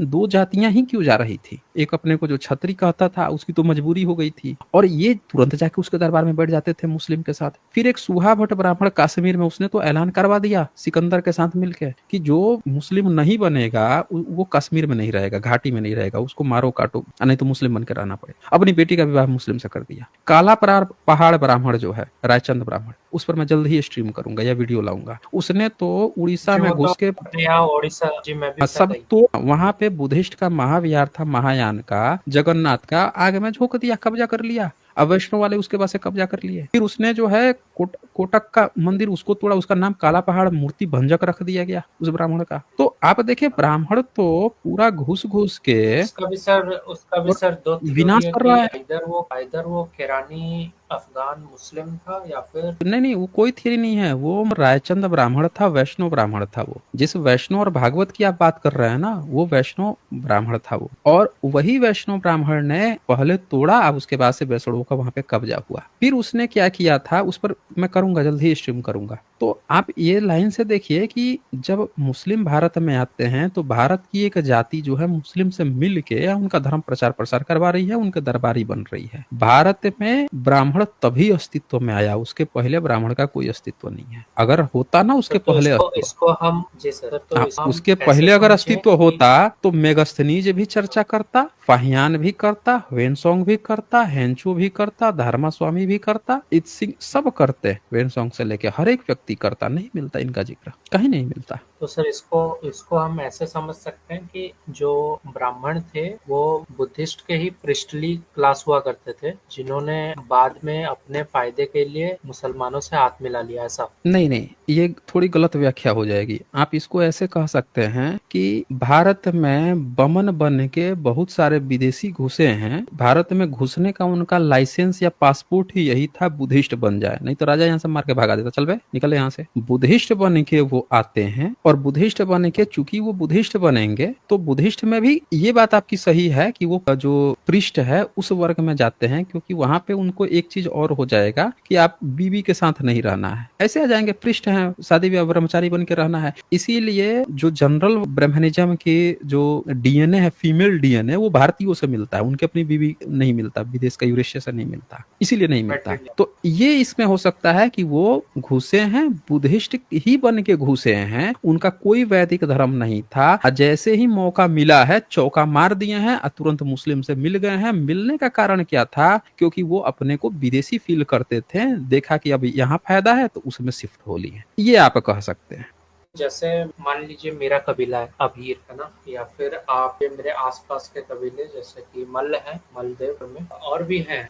दो जातियां ही क्यों जा रही थी। एक अपने को जो छत्री कहता था, उसकी तो मजबूरी हो गई थी, और ये तुरंत जाके उसके दरबार में बैठ जाते थे मुस्लिम के साथ। फिर एक सुहा भट्ट ब्राह्मण कश्मीर में, उसने तो ऐलान करवा दिया सिकंदर के साथ मिलकर कि जो मुस्लिम नहीं बनेगा वो कश्मीर में नहीं रहेगा, घाटी में नहीं रहेगा, उसको मारो काटो, नहीं तो मुस्लिम बन के रहना पड़े। अपनी बेटी का विवाह मुस्लिम से कर दिया। काला पहाड़ ब्राह्मण जो है, रायचंद ब्राह्मण, उस पर मैं जल्द ही स्ट्रीम करूंगा या वीडियो लाऊंगा। उसने तो उड़ीसा में घुस के, ओडिशा जी मैं भी सब तो वहां पे बुद्धिस्ट का महाविहार था, महायान का, जगन्नाथ का, आग में झोंक दिया, कब्जा कर लिया। अब वैष्णव वाले उसके पास से कब्जा कर लिए। फिर उसने जो है कोटक का मंदिर उसको तोड़ा, उसका नाम काला पहाड़ मूर्ति भंजक रख दिया गया उस ब्राह्मण का। तो आप देखिए ब्राह्मण तो पूरा घुस घुस के उसका भी सर दो विनाश कर रहा है। इधर वो केरानी अफगान मुस्लिम था या फिर नहीं, वो कोई थियरी नहीं है, वो रायचंद ब्राह्मण था, वैष्णव ब्राह्मण था वो। जिस वैष्णव और भागवत की आप बात कर रहे हैं ना, वो वैष्णव ब्राह्मण था वो। और वही वैष्णव ब्राह्मण ने पहले तोड़ा, अब उसके बाद से वैष्णवों का वहां पे कब्जा हुआ। फिर उसने क्या किया था, उस पर मैं करूंगा, जल्द ही स्ट्रीम करूंगा। तो आप ये लाइन से देखिए कि जब मुस्लिम भारत में आते हैं, तो भारत की एक जाति जो है मुस्लिम से मिल के उनका धर्म प्रचार प्रसार करवा रही है, उनके दरबारी बन रही है। भारत में ब्राह्मण तभी अस्तित्व में आया, उसके पहले ब्राह्मण का कोई अस्तित्व नहीं है। अगर होता ना उसके पहले इसको हम जी सर, तो उसके पहले अगर अस्तित्व होता तो मेगस्थनीज भी चर्चा करता, फाहियान भी करता, वेनसोंग भी करता, हेंचू भी करता, धर्मा स्वामी भी करता, सिंह सब करते। वेनसोंग से लेके हर एक व्यक्ति करता। नहीं मिलता इनका जिक्र, कहीं नहीं मिलता। तो सर इसको इसको हम ऐसे समझ सकते हैं कि जो ब्राह्मण थे वो बुद्धिस्ट के ही पृष्ठली क्लास हुआ करते थे, जिन्होंने बाद में अपने फायदे के लिए मुसलमानों से हाथ मिला लिया, ऐसा? नहीं नहीं, ये थोड़ी गलत व्याख्या हो जाएगी। आप इसको ऐसे कह सकते हैं कि भारत में बमन बन के बहुत सारे विदेशी घुसे हैं, भारत में घुसने का उनका लाइसेंस या पासपोर्ट ही यही था बुद्धिस्ट बन जाए, नहीं तो राजा यहाँ से मार के भगा देता, चल बे निकले यहाँ से। बुद्धिस्ट बन के वो आते हैं, और बुद्धिस्ट बन के चूंकि वो बुद्धिस्ट बनेंगे तो बुद्धिस्ट में भी ये बात आपकी सही है कि वो जो पृष्ठ है उस वर्ग में जाते हैं, क्योंकि वहां पे उनको एक चीज और हो जाएगा कि आप बीवी के साथ नहीं रहना है, ऐसे आ जाएंगे, पृष्ठ हैं, शादी ब्याह ब्रह्मचारी बन के रहना है। इसीलिए जो जनरल ब्रह्मनिज्म की जो डीएनए है, फीमेल डीएनए, वो भारतीयों से मिलता है, उनके अपनी बीवी नहीं मिलता, विदेश का यूरेशिया से नहीं मिलता, इसीलिए नहीं मिलता। तो ये इसमें हो सकता है कि वो घुसे हैं, बुद्धिस्ट ही बन के घुसे हैं, उनका कोई वैदिक धर्म नहीं था, जैसे ही मौका मिला है चौका मार दिए हैं, तुरंत मुस्लिम से मिल गए हैं। मिलने का कारण क्या था? क्योंकि वो अपने को विदेशी फील करते थे, देखा कि अब यहाँ फायदा है तो उसमें शिफ्ट हो लिए, ये आप कह सकते हैं। जैसे मान लीजिए मेरा कबीला है अभीर, है ना, या फिर आप मेरे आसपास के कबीले जैसे कि मल्ल है, मलदेव में, और भी हैं,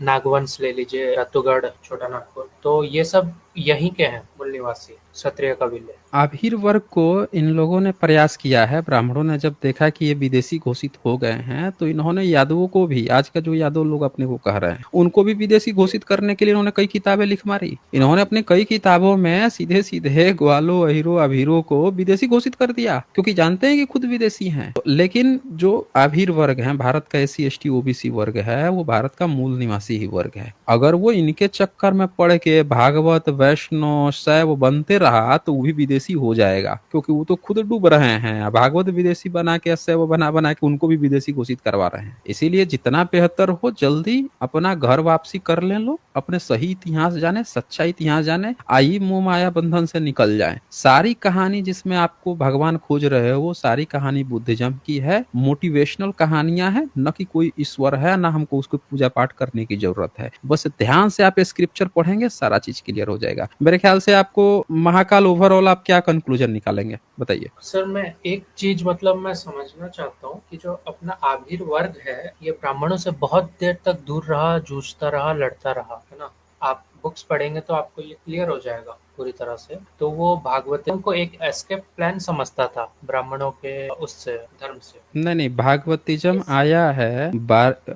नागवंश ले लीजिए, रतुगढ़, छोटा नागपुर, तो ये सब यहीं के हैं मूल निवासी क्षत्रिय कबीले। आभीर वर्ग को इन लोगों ने प्रयास किया है, ब्राह्मणों ने जब देखा कि ये विदेशी घोषित हो गए हैं तो इन्होंने यादवों को भी, आज का जो यादव लोग अपने को कह रहे हैं, उनको भी विदेशी घोषित करने के लिए इन्होंने कई किताबें लिख मारी। इन्होंने अपने कई किताबों में सीधे सीधे ग्वालो, अहिरो, अभीरों को विदेशी घोषित कर दिया, क्योंकि जानते हैं कि खुद विदेशी हैं। लेकिन जो आभीर वर्ग है, भारत का SC ST OBC वर्ग है, वो भारत का मूल निवासी ही वर्ग है। अगर वो इनके चक्कर में पड़ के भागवत, वैष्णव, शैव बनते रहा तो वो भी विदेशी हो जाएगा, क्योंकि वो तो खुद डूब रहे हैं, भागवत विदेशी बना के, शैव बना के उनको भी विदेशी घोषित करवा रहे हैं। इसीलिए जितना बेहतर हो जल्दी अपना घर वापसी कर ले लो, अपने सही इतिहास जाने, सच्चा इतिहास जाने, आई मोह माया बंधन से निकल जाए। सारी कहानी जिसमें आपको भगवान खोज रहे हो वो सारी कहानी बुद्धिज्म की है, मोटिवेशनल कहानियां हैं, न कि कोई ईश्वर है, ना हमको उसको पूजा पाठ करने की जरूरत है। बस ध्यान से आप स्क्रिप्चर पढ़ेंगे, सारा चीज क्लियर हो जाएगा। मेरे ख्याल से आपको महाकाल ओवरऑल आप क्या कंक्लूजन निकालेंगे, बताइए। सर मैं एक चीज मतलब मैं समझना चाहता हूँ कि जो अपना आभीर वर्ग है ये ब्राह्मणों से बहुत देर तक दूर रहा, जूझता रहा, लड़ता रहा, है ना। आप बुक्स पढ़ेंगे तो आपको ये क्लियर हो जाएगा पूरी तरह से। तो वो भागवतम को एक एस्केप प्लान समझता था ब्राह्मणों के उससे, धर्म से। नहीं, भागवतिज्म आया है,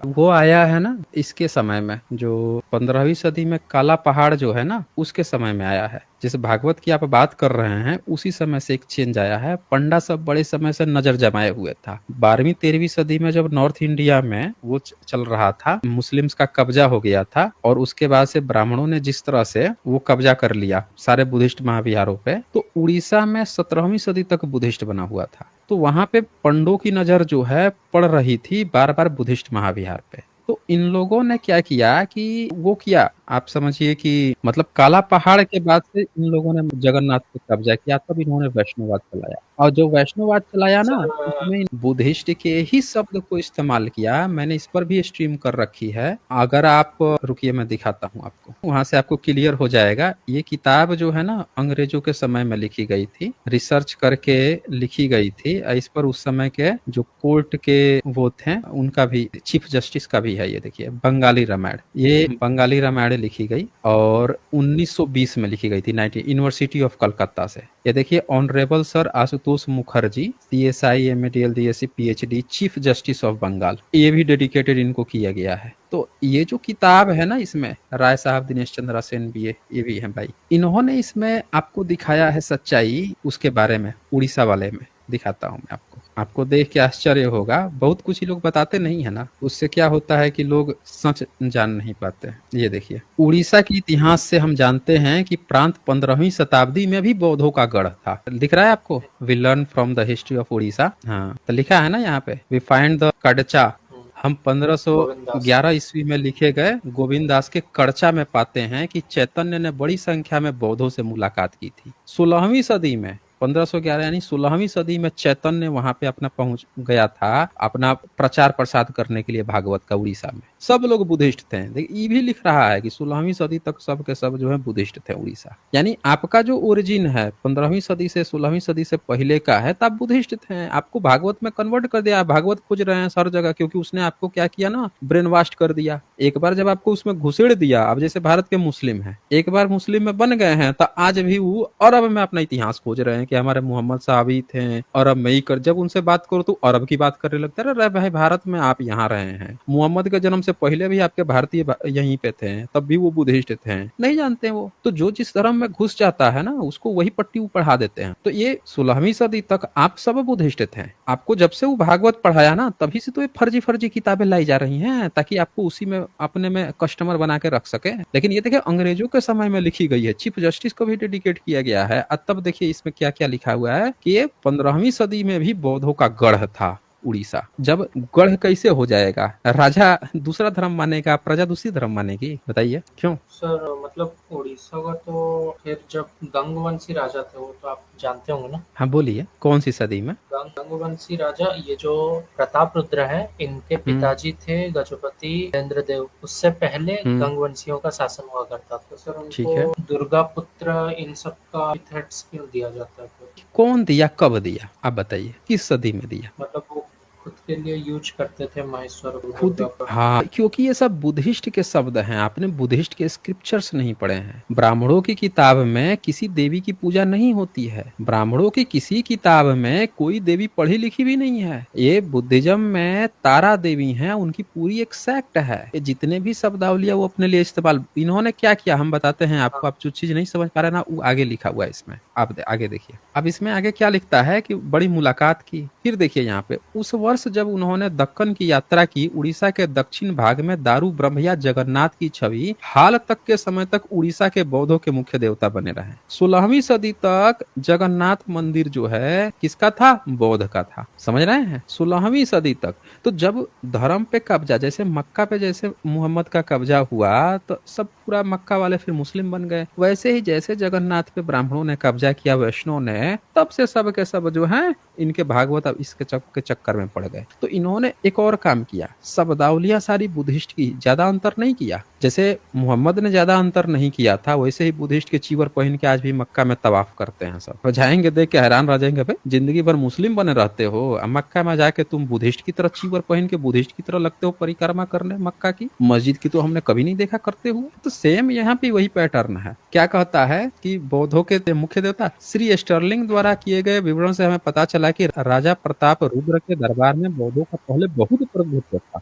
वो आया है ना इसके समय में, जो 15वीं सदी में काला पहाड़ जो है ना, उसके समय में आया है। जिस भागवत की आप बात कर रहे हैं उसी समय से एक चेंज आया है। पंडा सब बड़े समय से नजर जमाए हुए था। 12वीं 13वीं सदी में जब नॉर्थ इंडिया में वो चल रहा था, मुस्लिम्स का कब्जा हो गया था, और उसके बाद से ब्राह्मणों ने जिस तरह से वो कब्जा कर लिया सारे बुद्धिस्ट महाविहारों पे, तो उड़ीसा में 17वीं सदी तक बुद्धिस्ट बना हुआ था। तो वहां पे पंडों की नजर जो है पड़ रही थी बार बार बुद्धिस्ट महाविहार पे। तो इन लोगों ने क्या किया कि वो किया, आप समझिए कि मतलब काला पहाड़ के बाद से इन लोगों ने जगन्नाथ पे कब्जा किया, तब इन्होंने वैष्णववाद चलाया। और जो वैष्णववाद चलाया ना, उसमें बुद्धिस्ट के ही शब्द को इस्तेमाल किया। मैंने इस पर भी स्ट्रीम कर रखी है, अगर आप रुकिए मैं दिखाता हूँ आपको, वहां से आपको क्लियर हो जाएगा। ये किताब जो है ना अंग्रेजों के समय में लिखी गई थी, रिसर्च करके लिखी गई थी। इस पर उस समय के जो कोर्ट के वो थे उनका भी, चीफ जस्टिस का भी है। ये देखिए बंगाली रामायण, ये बंगाली रामायण लिखी गई और 1920 में लिखी गई थी, यूनिवर्सिटी ऑफ कलकत्ता से। ये देखिए honourable sir Ashutosh Mukherjee, CSI MADL DSc PhD, chief justice of Bengal, ये भी डेडिकेटेड इनको किया गया है। तो ये जो किताब है ना, इसमें राय साहब, दिनेश चंद्रा सेन भी ये भी है भाई, इन्होंने इसमें आपको दिखाया है सच्चाई उसके बारे में। उड़ीसा वाले में दिखाता हूँ मैं आपको देख के आश्चर्य होगा। बहुत कुछ ही लोग बताते नहीं है ना, उससे क्या होता है कि लोग सच जान नहीं पाते। ये देखिए, उड़ीसा के इतिहास से हम जानते हैं कि प्रांत 15वीं शताब्दी में भी बौद्धों का गढ़ था। दिख रहा है आपको, we learn from the history of Orissa. हाँ, तो लिखा है ना यहाँ पे, वी फाइंड द कड़चा। हम 1511 ईस्वी में लिखे गए गोविंद दास के कड़चा में पाते हैं कि चैतन्य ने बड़ी संख्या में बौद्धों से मुलाकात की थी। 16वीं सदी में 1511 यानी 16वीं सदी में चैतन्य वहां पे अपना पहुंच गया था अपना प्रचार प्रसार करने के लिए भागवत का उड़ीसा में। सब लोग बुद्धिस्ट थे। देखिए ये भी लिख रहा है कि 16वीं सदी तक सब के सब जो है बुद्धिस्ट थे उड़ीसा। यानी आपका जो ओरिजिन है 15वीं सदी से 16वीं सदी से पहले का है तब बुद्धिस्ट थे। आपको भागवत में कन्वर्ट कर दिया, भागवत खोज रहे हैं हर जगह, क्योंकि उसने आपको क्या किया ना, ब्रेन वॉश कर दिया। एक बार जब आपको उसमें घुसेड़ दिया, अब जैसे भारत के मुस्लिम हैं, एक बार मुस्लिम में बन गए हैं तो आज भी वो अरब में अपना इतिहास खोज रहे हैं कि हमारे मोहम्मद साहबी थे अरब में ही कर। जब उनसे बात करो तो अरब की बात करने लगता है। अरे भाई भारत में आप यहाँ रहे हैं, मोहम्मद के जन्म से पहले भी आपके भारतीय यहीं पे थे, तब भी वो बुद्धिस्ट थे, नहीं जानते वो। तो जो जिस धर्म में घुस जाता है ना उसको वही पट्टी पढ़ा देते हैं। तो ये 16वीं सदी तक आप सब बुद्धिस्ट थे। आपको जब से वो भागवत पढ़ाया ना तभी से तो ये फर्जी फर्जी किताबें लाई जा रही हैं ताकि आपको उसी में अपने में कस्टमर बना के रख सके। लेकिन ये देखिए अंग्रेजों के समय में लिखी गई है, चीफ जस्टिस को भी डेडिकेट किया गया है। तब देखिए इसमें क्या क्या लिखा हुआ है कि ये 15वीं सदी में भी बौद्धों का गढ़ था उड़ीसा। जब गढ़ कैसे हो जाएगा, राजा दूसरा धर्म मानेगा, प्रजा दूसरी धर्म मानेगी, बताइए क्यों? सर मतलब उड़ीसा का तो फिर जब गंगवंशी राजा थे वो तो आप जानते होंगे ना। हाँ बोलिए, कौन सी सदी में? गंगवंशी राजा, ये जो प्रताप रुद्र है इनके पिताजी थे गजपति इंद्र देव। उससे पहले गंगवंशियों का शासन हुआ करता था। तो सर ठीक है। उनको दुर्गा पुत्र इन सब का थ्रेट्स क्यों दिया जाता है? कौन दिया, कब दिया, आप बताइए, किस सदी में दिया? मतलब वो खुद के लिए यूज करते थे महेश्वर खुद। हाँ, क्योंकि ये सब बुद्धिस्ट के शब्द हैं। आपने बुद्धिस्ट के स्क्रिप्चर्स नहीं पढ़े हैं। ब्राह्मणों की किताब में किसी देवी की पूजा नहीं होती है। ब्राह्मणों की किसी किताब में कोई देवी पढ़ी लिखी भी नहीं है। ये बुद्धिज्म में तारा देवी हैं, उनकी पूरी एक सेक्ट है। ये जितने भी शब्दावलियां वो अपने लिए इस्तेमाल, इन्होंने क्या किया हम बताते हैं आपको। आप जो चीज नहीं समझ पा रहे ना वो आगे लिखा हुआ है इसमें, आप आगे देखिए। अब इसमें आगे क्या लिखता है कि बड़ी मुलाकात की। फिर देखिए यहाँ पे, उस वर्ष जब उन्होंने दक्कन की यात्रा की, उड़ीसा के दक्षिण भाग में दारू ब्रह्मया जगन्नाथ की छवि हाल तक के समय तक उड़ीसा के बौद्धों के मुख्य देवता बने रहे। 16वीं सदी तक जगन्नाथ मंदिर जो है किसका था? बौद्ध का था। समझ रहे हैं? 16वीं सदी तक। तो जब धर्म पे कब्जा, जैसे मक्का पे जैसे मोहम्मद का कब्जा हुआ तो सब पूरा मक्का वाले फिर मुस्लिम बन गए, वैसे ही जैसे जगन्नाथ पे ब्राह्मणों ने कब्जा किया वैष्णव ने, तब से सब के सब जो है इनके भागवत अब इसके चक्कर में पड़ गए। तो इन्होंने एक और काम किया, शब्दावलियां सारी बुद्धिस्ट की, ज्यादा अंतर नहीं किया। जैसे मोहम्मद ने ज्यादा अंतर नहीं किया था वैसे ही बुद्धिस्ट के चीवर पहन के आज भी मक्का में तवाफ करते हैं सब। तो जाएंगे देख के हैरान रह जाएंगे, भाई जिंदगी भर मुस्लिम बने रहते हो, मक्का में जाके तुम बुद्धिस्ट की तरह चीवर पहन के बुद्धिस्ट की तरह लगते हो परिक्रमा करने मक्का की। मस्जिद की तो हमने कभी नहीं देखा करते हुए। तो सेम यहाँ पे वही पैटर्न है। क्या कहता है कि बौद्धों के मुख्य देवता, श्री स्टर्लिंग द्वारा किए गए विवरण से हमें पता चला कि राजा प्रताप रुद्र के दरबार में बौद्धों का पहले बहुत प्रभुत्व था,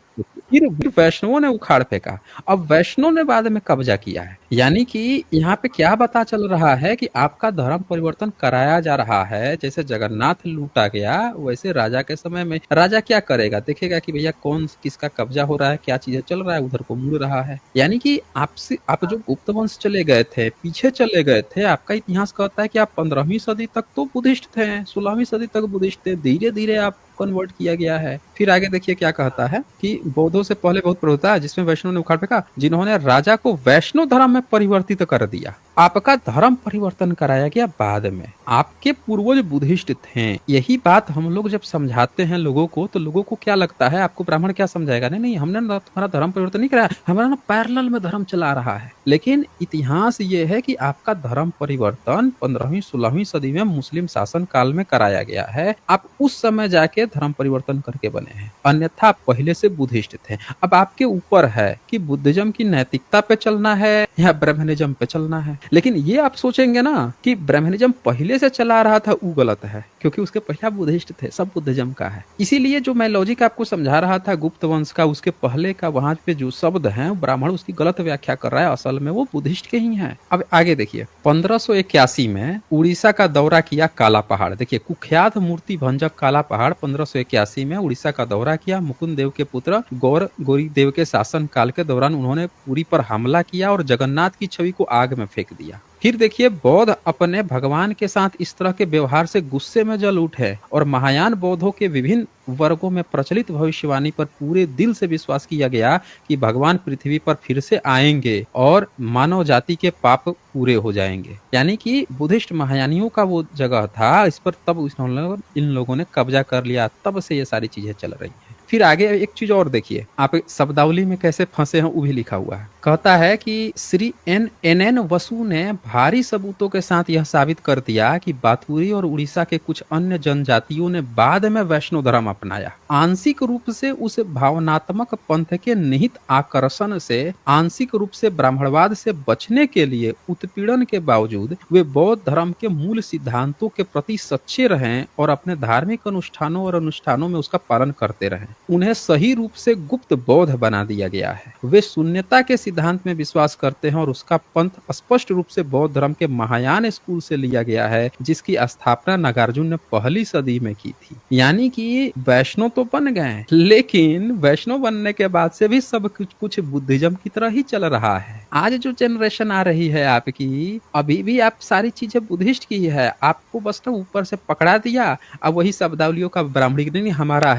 फिर वैष्णवों ने उखाड़ फेंका, अब वैष्णव ने बाद में कब्जा किया है। यानी कि यहाँ पे क्या पता चल रहा है कि आपका धर्म परिवर्तन कराया जा रहा है। जैसे जगन्नाथ लूटा गया वैसे राजा के समय में राजा क्या करेगा, देखेगा कि भैया कौन किसका कब्जा हो रहा है, क्या चीजें चल रहा है, उधर को मुड़ रहा है। यानी कि आपसे आप जो गुप्त वंश चले गए थे, पीछे चले गए थे, आपका इतिहास कहता है कि आप 15वीं सदी तक तो बुद्धिस्ट थे, 16वीं सदी तक बुद्धिस्ट थे, धीरे धीरे आप कन्वर्ट किया गया है। फिर आगे देखिए क्या कहता है कि बौद्धों से पहले बहुत प्रभुता है जिसमें वैष्णव ने उखाड़ फेंका, जिन्होंने राजा को वैष्णव धर्म में परिवर्तित कर दिया। आपका धर्म परिवर्तन कराया गया बाद में। आपके पूर्वज बुद्धिस्ट थे। यही बात हम लोग जब समझाते हैं लोगों को तो लोगों को क्या लगता है, आपको ब्राह्मण क्या समझाएगा, नहीं नहीं हमने तुम्हारा धर्म परिवर्तन नहीं कराया, हमारा ना पैरेलल में धर्म चला रहा है। लेकिन इतिहास ये है कि आपका धर्म परिवर्तन 15वीं 16वीं सदी में मुस्लिम शासन काल में कराया गया है। आप उस समय जाके धर्म परिवर्तन करके बने हैं, अन्यथा पहले से बुद्धिस्ट थे। अब आपके ऊपर है कि बुद्धिज्म की नैतिकता पे चलना है या ब्राह्मणिज्म पे चलना है। लेकिन ये आप सोचेंगे ना कि ब्राह्मणिज्म पहले से चला रहा था, वो गलत है, क्योंकि उसके पहले बुद्धिस्ट थे, सब बुद्धिज्म का है। इसीलिए जो मैं लॉजिक आपको समझा रहा था गुप्त वंश का, उसके पहले का वहां पे जो शब्द हैं ब्राह्मण उसकी गलत व्याख्या कर रहा है, असल में वो बुद्धिस्ट के ही हैं। अब आगे देखिए, 1581 में उड़ीसा का दौरा किया काला पहाड़। देखिए कुख्यात मूर्ति भंजक काला पहाड़ 1581 में उड़ीसा का दौरा किया। मुकुंद देव के पुत्र गौरी देव के शासन काल के दौरान उन्होंने पुरी पर हमला किया और जगन्नाथ की छवि को आग में फेंक दिया। फिर देखिए बौद्ध अपने भगवान के साथ इस तरह के व्यवहार से गुस्से में जल उठे और महायान बौद्धों के विभिन्न वर्गों में प्रचलित भविष्यवाणी पर पूरे दिल से विश्वास किया गया कि भगवान पृथ्वी पर फिर से आएंगे और मानव जाति के पाप पूरे हो जाएंगे। यानी कि बुद्धिस्ट महायानियों का वो जगह था, इस पर तब इन लोगों ने कब्जा कर लिया, तब से ये सारी चीजें चल रही हैं। फिर आगे एक चीज और देखिए, आप शब्दावली में कैसे फंसे हैं वो भी लिखा हुआ है। कहता है कि श्री एन वसु ने भारी सबूतों के साथ यह साबित कर दिया कि बातुरी और उड़ीसा के कुछ अन्य जनजातियों ने बाद में वैष्णव धर्म अपनाया। आंशिक रूप से उस भावनात्मक पंथ के निहित आकर्षण से, आंशिक रूप से ब्राह्मणवाद से बचने के लिए उत्पीड़न के बावजूद वे बौद्ध धर्म के मूल सिद्धांतों के प्रति सच्चे रहें और अपने धार्मिक अनुष्ठानों में उसका पालन करते रहें। उन्हें सही रूप से गुप्त बौद्ध बना दिया गया है। वे शून्यता के सिद्धांत में विश्वास करते हैं और उसका पंथ स्पष्ट रूप से बौद्ध धर्म के महायान स्कूल से लिया गया है, जिसकी स्थापना नागार्जुन ने पहली सदी में की थी। यानी कि वैष्णव तो बन गए, लेकिन वैष्णव बनने के बाद से भी सब कुछ बुद्धिज्म की तरह ही चल रहा है। आज जो जनरेशन आ रही है आपकी, अभी भी आप सारी चीजें बुद्धिस्ट की है, आपको बस ना ऊपर से पकड़ा दिया, अब वही शब्दावलियों का ब्राह्मणी नहीं हमारा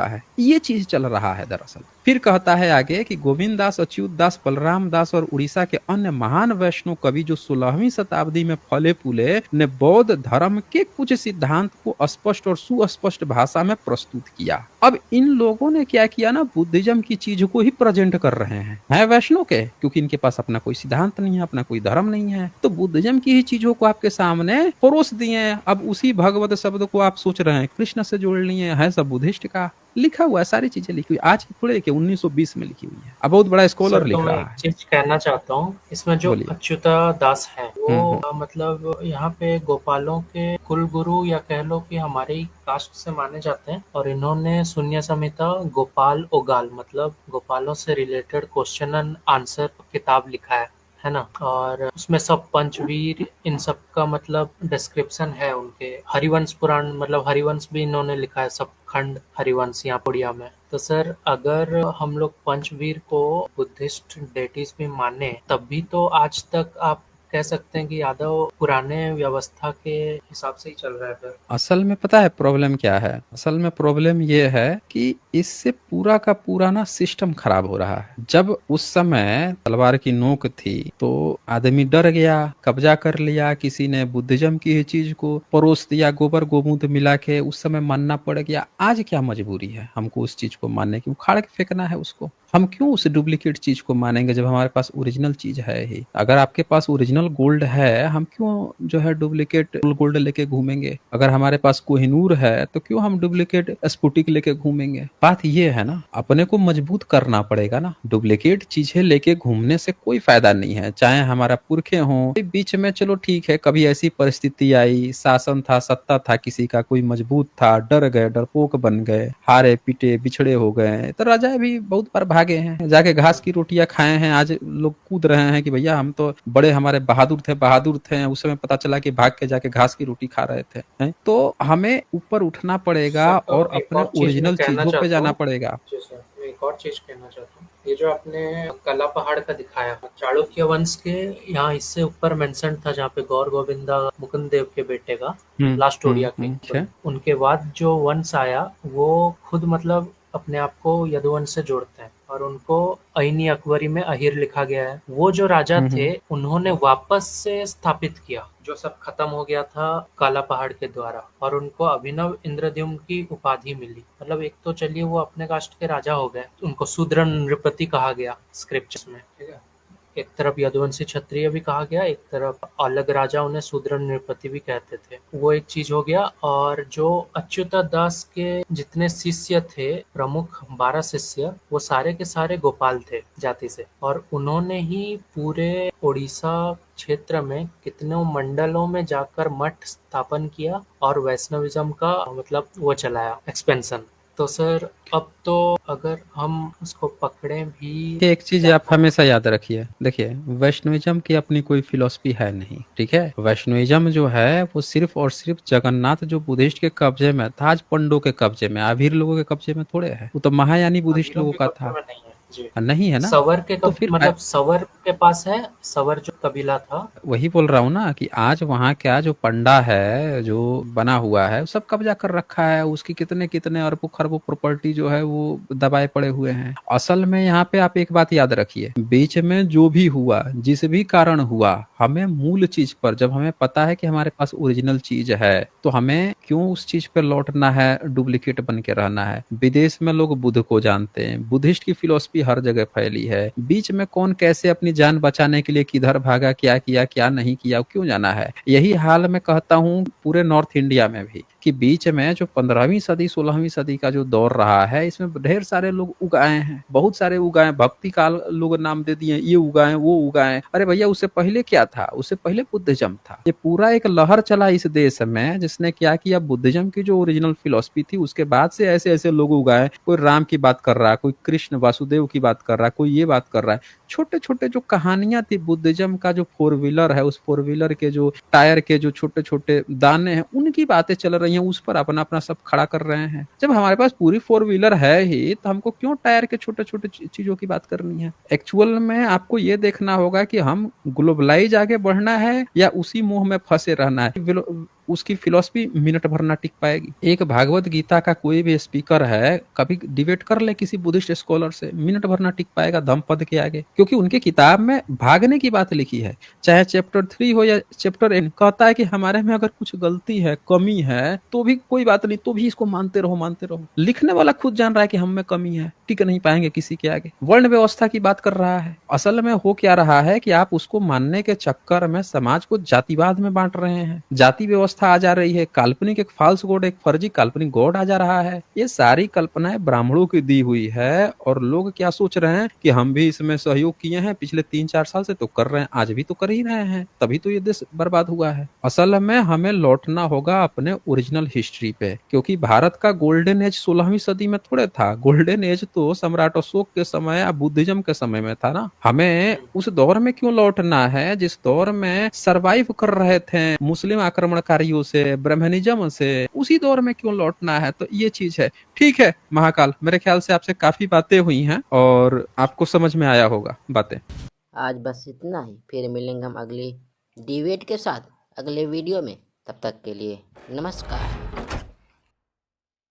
है, ये चीज चल रहा है दरअसल। फिर कहता है आगे कि गोविंद दास, अच्युत दास, बलराम दास और उड़ीसा के अन्य महान वैष्णव कवि जो 16वीं शताब्दी में फले फूले ने बौद्ध धर्म के कुछ सिद्धांत को स्पष्ट और सुस्पष्ट भाषा में प्रस्तुत किया। अब इन लोगों ने क्या किया ना, बुद्धिज्म की चीज को ही प्रेजेंट कर रहे हैं वैष्णव के, क्योंकि इनके पास अपना कोई सिद्धांत नहीं है, अपना कोई धर्म नहीं है, तो बुद्धिज्म की ही चीजों को आपके सामने परोस दिए। अब उसी भगवत शब्द को आप सोच रहे हैं कृष्ण से जोड़ लिए हैं, सब बुद्धिस्ट का लिखा हुआ है, सारी चीजें लिखी हुई आज थोड़े लिखी 1920 में लिखी हुई है। अब बहुत बड़ा स्कॉलर लिख रहा है। चीज कहना चाहता हूँ इसमें, जो अच्युता दास है वो मतलब यहाँ पे गोपालों के कुल गुरु या कह लो कि हमारी कास्ट से माने जाते हैं, और इन्होंने शून्य संहिता गोपाल ओगाल मतलब गोपालों से रिलेटेड क्वेश्चन एंड आंसर किताब लिखा है ना, और उसमें सब पंचवीर इन सब का मतलब डिस्क्रिप्शन है उनके। हरिवंश पुराण मतलब हरिवंश भी इन्होंने लिखा है, सब खंड हरिवंश यहाँ उड़िया में। तो सर अगर हम लोग पंचवीर को बुद्धिस्ट डेटीज भी माने, तब भी तो आज तक आप कह सकते हैं कि यादव पुराने व्यवस्था के हिसाब से ही चल रहा है। फिर असल में पता है प्रॉब्लम क्या है? असल में प्रॉब्लम ये है कि इससे पूरा का पूरा ना सिस्टम खराब हो रहा है। जब उस समय तलवार की नोक थी तो आदमी डर गया, कब्जा कर लिया, किसी ने बुद्धिज्म की ही चीज को परोस दिया, गोबर गोमूत्र मिला के, उस समय मानना पड़ गया। आज क्या मजबूरी है हमको उस चीज को मानने की? उखाड़ के फेंकना है उसको। हम क्यों उस डुप्लीकेट चीज को मानेंगे जब हमारे पास ओरिजिनल चीज है ही? अगर आपके पास ओरिजिनल गोल्ड है, हम क्यों जो है डुप्लीकेट गोल्ड लेके घूमेंगे? अगर हमारे पास कोहिनूर है तो क्यों हम डुप्लीकेट स्फुटिक लेके घूमेंगे? बात ये है ना, अपने को मजबूत करना पड़ेगा ना। डुप्लीकेट चीजें लेके घूमने से कोई फायदा नहीं है, चाहे हमारा पुरखे हों। बीच में चलो ठीक है, कभी ऐसी परिस्थिति आई, शासन था, सत्ता था किसी का, कोई मजबूत था, डर गए, डरपोक बन गए, हारे पीटे बिछड़े हो गए, तो राजा भी बहुत बार भागे हैं, जाके घास की रोटियां खाए हैं। आज लोग कूद रहे हैं कि भैया हम तो बड़े हमारे बहादुर थे, उस समय पता चला कि भाग के जाके घास की रोटी खा रहे थे। तो हमें ऊपर उठना पड़ेगा और अपने ओरिजिनल चीजों पे जाना पड़ेगा। एक और चीज कहना चाहता हूँ, ये जो आपने कला पहाड़ का दिखाया, चालुक्य वंश के यहाँ इससे ऊपर मेंशन था जहाँ पे गौर गोविंदा मुकुंद देव के बेटे का लास्ट ओडिया के, उनके बाद जो वंश आया वो खुद मतलब अपने आप को यदुवंश से जोड़ते हैं और उनको अइनी अकबरी में अहिर लिखा गया है। वो जो राजा थे उन्होंने वापस से स्थापित किया जो सब खत्म हो गया था काला पहाड़ के द्वारा, और उनको अभिनव इंद्रद्युम्न की उपाधि मिली। मतलब एक तो चलिए वो अपने कास्ट के राजा हो गए, उनको शूद्र नृपति कहा गया स्क्रिप्चर्स में, ठीक है। एक तरफ यदुवंशी क्षत्रिय भी कहा गया, एक तरफ अलग राजा उन्हें शूद्र नृपति भी कहते थे, वो एक चीज हो गया। और जो अच्युता दास के जितने शिष्य थे, प्रमुख 12 शिष्य, वो सारे के सारे गोपाल थे जाति से, और उन्होंने ही पूरे उड़ीसा क्षेत्र में कितने मंडलों में जाकर मठ स्थापन किया और वैष्णविज्म का मतलब वो चलाया एक्सपेंशन। तो सर अब तो अगर हम उसको पकड़े भी, एक चीज आप हमेशा याद रखिए, देखिए वैष्णविज्म की अपनी कोई फिलॉसफी है नहीं, ठीक है। वैष्णविज्म जो है वो सिर्फ और सिर्फ जगन्नाथ जो बुद्धिस्ट के कब्जे में था, आज पंडों के कब्जे में, आभीर लोगों के कब्जे में थोड़े है। वो तो महायानी बुद्धिस्ट लोगों का था। जी नहीं है ना। सवर के तो फिर मतलब सवर के पास है, सवर जो कबीला था। वही बोल रहा हूँ ना कि आज वहाँ क्या जो पंडा है जो बना हुआ है वो सब कब्जा कर रखा है, उसकी कितने कितने अरबों खरबों प्रॉपर्टी जो है वो दबाए पड़े हुए हैं। असल में यहाँ पे आप एक बात याद रखिए, बीच में जो भी हुआ, जिस भी कारण हुआ, हमें मूल चीज पर, जब हमें पता है कि हमारे पास ओरिजिनल चीज है, तो हमें क्यों उस चीज पे लौटना है, डुप्लीकेट बन के रहना है। विदेश में लोग बुद्ध को जानते हैं, बुद्धिस्ट की फिलॉसफी हर जगह फैली है। बीच में कौन कैसे अपनी जान बचाने के लिए किधर भागा, क्या किया क्या नहीं किया, क्यों जाना है। यही हाल मैं कहता हूँ पूरे नॉर्थ इंडिया में भी, कि बीच में जो 15वीं सदी 16वीं सदी का जो दौर रहा है, इसमें ढेर सारे लोग उगाए हैं, बहुत सारे उगाए, भक्ति काल लोग नाम दे दिए, ये उगाए वो उगाए। अरे भैया उससे पहले क्या था, उससे पहले बुद्धिज्म था। ये पूरा एक लहर चला इस देश में जिसने क्या किया, बुद्धिज्म की जो ओरिजिनल फिलॉसफी थी उसके बाद से ऐसे ऐसे लोग उगाए। कोई राम की बात कर रहा है, कोई कृष्ण वासुदेव की बात कर रहा है, कोई ये बात कर रहा है। छोटे छोटे जो कहानियां थी बुद्धिज्म का, जो 4 व्हीलर है, उस 4 व्हीलर के जो टायर के जो छोटे छोटे दाने हैं, उनकी बातें चल रही हैं, उस पर अपना अपना सब खड़ा कर रहे हैं। जब हमारे पास पूरी 4 व्हीलर है ही, तो हमको क्यों टायर के छोटे छोटे चीजों की बात करनी है। एक्चुअल में आपको ये देखना होगा कि हम ग्लोबलाइज आगे बढ़ना है या उसी मोह में फंसे रहना है। उसकी फिलॉसफी मिनट भर ना टिक पाएगी। एक भागवत गीता का कोई भी स्पीकर है, कभी डिबेट कर ले किसी बुद्धिस्ट स्कॉलर से, मिनट भर ना टिक पाएगा धम्मपद के आगे, क्योंकि उनकी किताब में भागने की बात लिखी है। चाहे चैप्टर 3 हो या चैप्टर 8, कहता है कि हमारे में अगर कुछ गलती है, कमी है, तो भी कोई बात नहीं, तो भी इसको मानते रहो मानते रहो। लिखने वाला खुद जान रहा है कि हम में कमी है, टिक नहीं पाएंगे किसी के आगे। वर्ण व्यवस्था की बात कर रहा है। असल में हो क्या रहा है कि आप उसको मानने के चक्कर में समाज को जातिवाद में बांट रहे हैं। जाति व्यवस्था आ जा रही है, काल्पनिक एक फाल्स गॉड, एक फर्जी काल्पनिक गॉड आ जा रहा है। ये सारी कल्पनाएं ब्राह्मणों की दी हुई है, और लोग क्या सोच रहे हैं कि हम भी इसमें सहयोग किए हैं, पिछले 3-4 साल से तो कर रहे हैं, आज भी तो कर ही रहे हैं, तभी तो ये देश बर्बाद हुआ है। असल में हमें लौटना होगा अपने ओरिजिनल हिस्ट्री पे, क्योंकि भारत का गोल्डन एज 16वीं सदी में थोड़े था। गोल्डन एज तो सम्राट अशोक के समय या बुद्धिज्म के समय में था ना। हमें उस दौर में क्यों लौटना है जिस दौर में सरवाइव कर रहे थे मुस्लिम आक्रमणकारियों से, ब्राह्मणिज्म से, उसी दौर में क्यों लौटना है। तो ये चीज है। ठीक है महाकाल, मेरे ख्याल से आपसे काफी बातें हुई हैं और आपको समझ में आया होगा बातें। आज बस इतना ही, फिर मिलेंगे हम अगली डिबेट के साथ अगले वीडियो में। तब तक के लिए नमस्कार।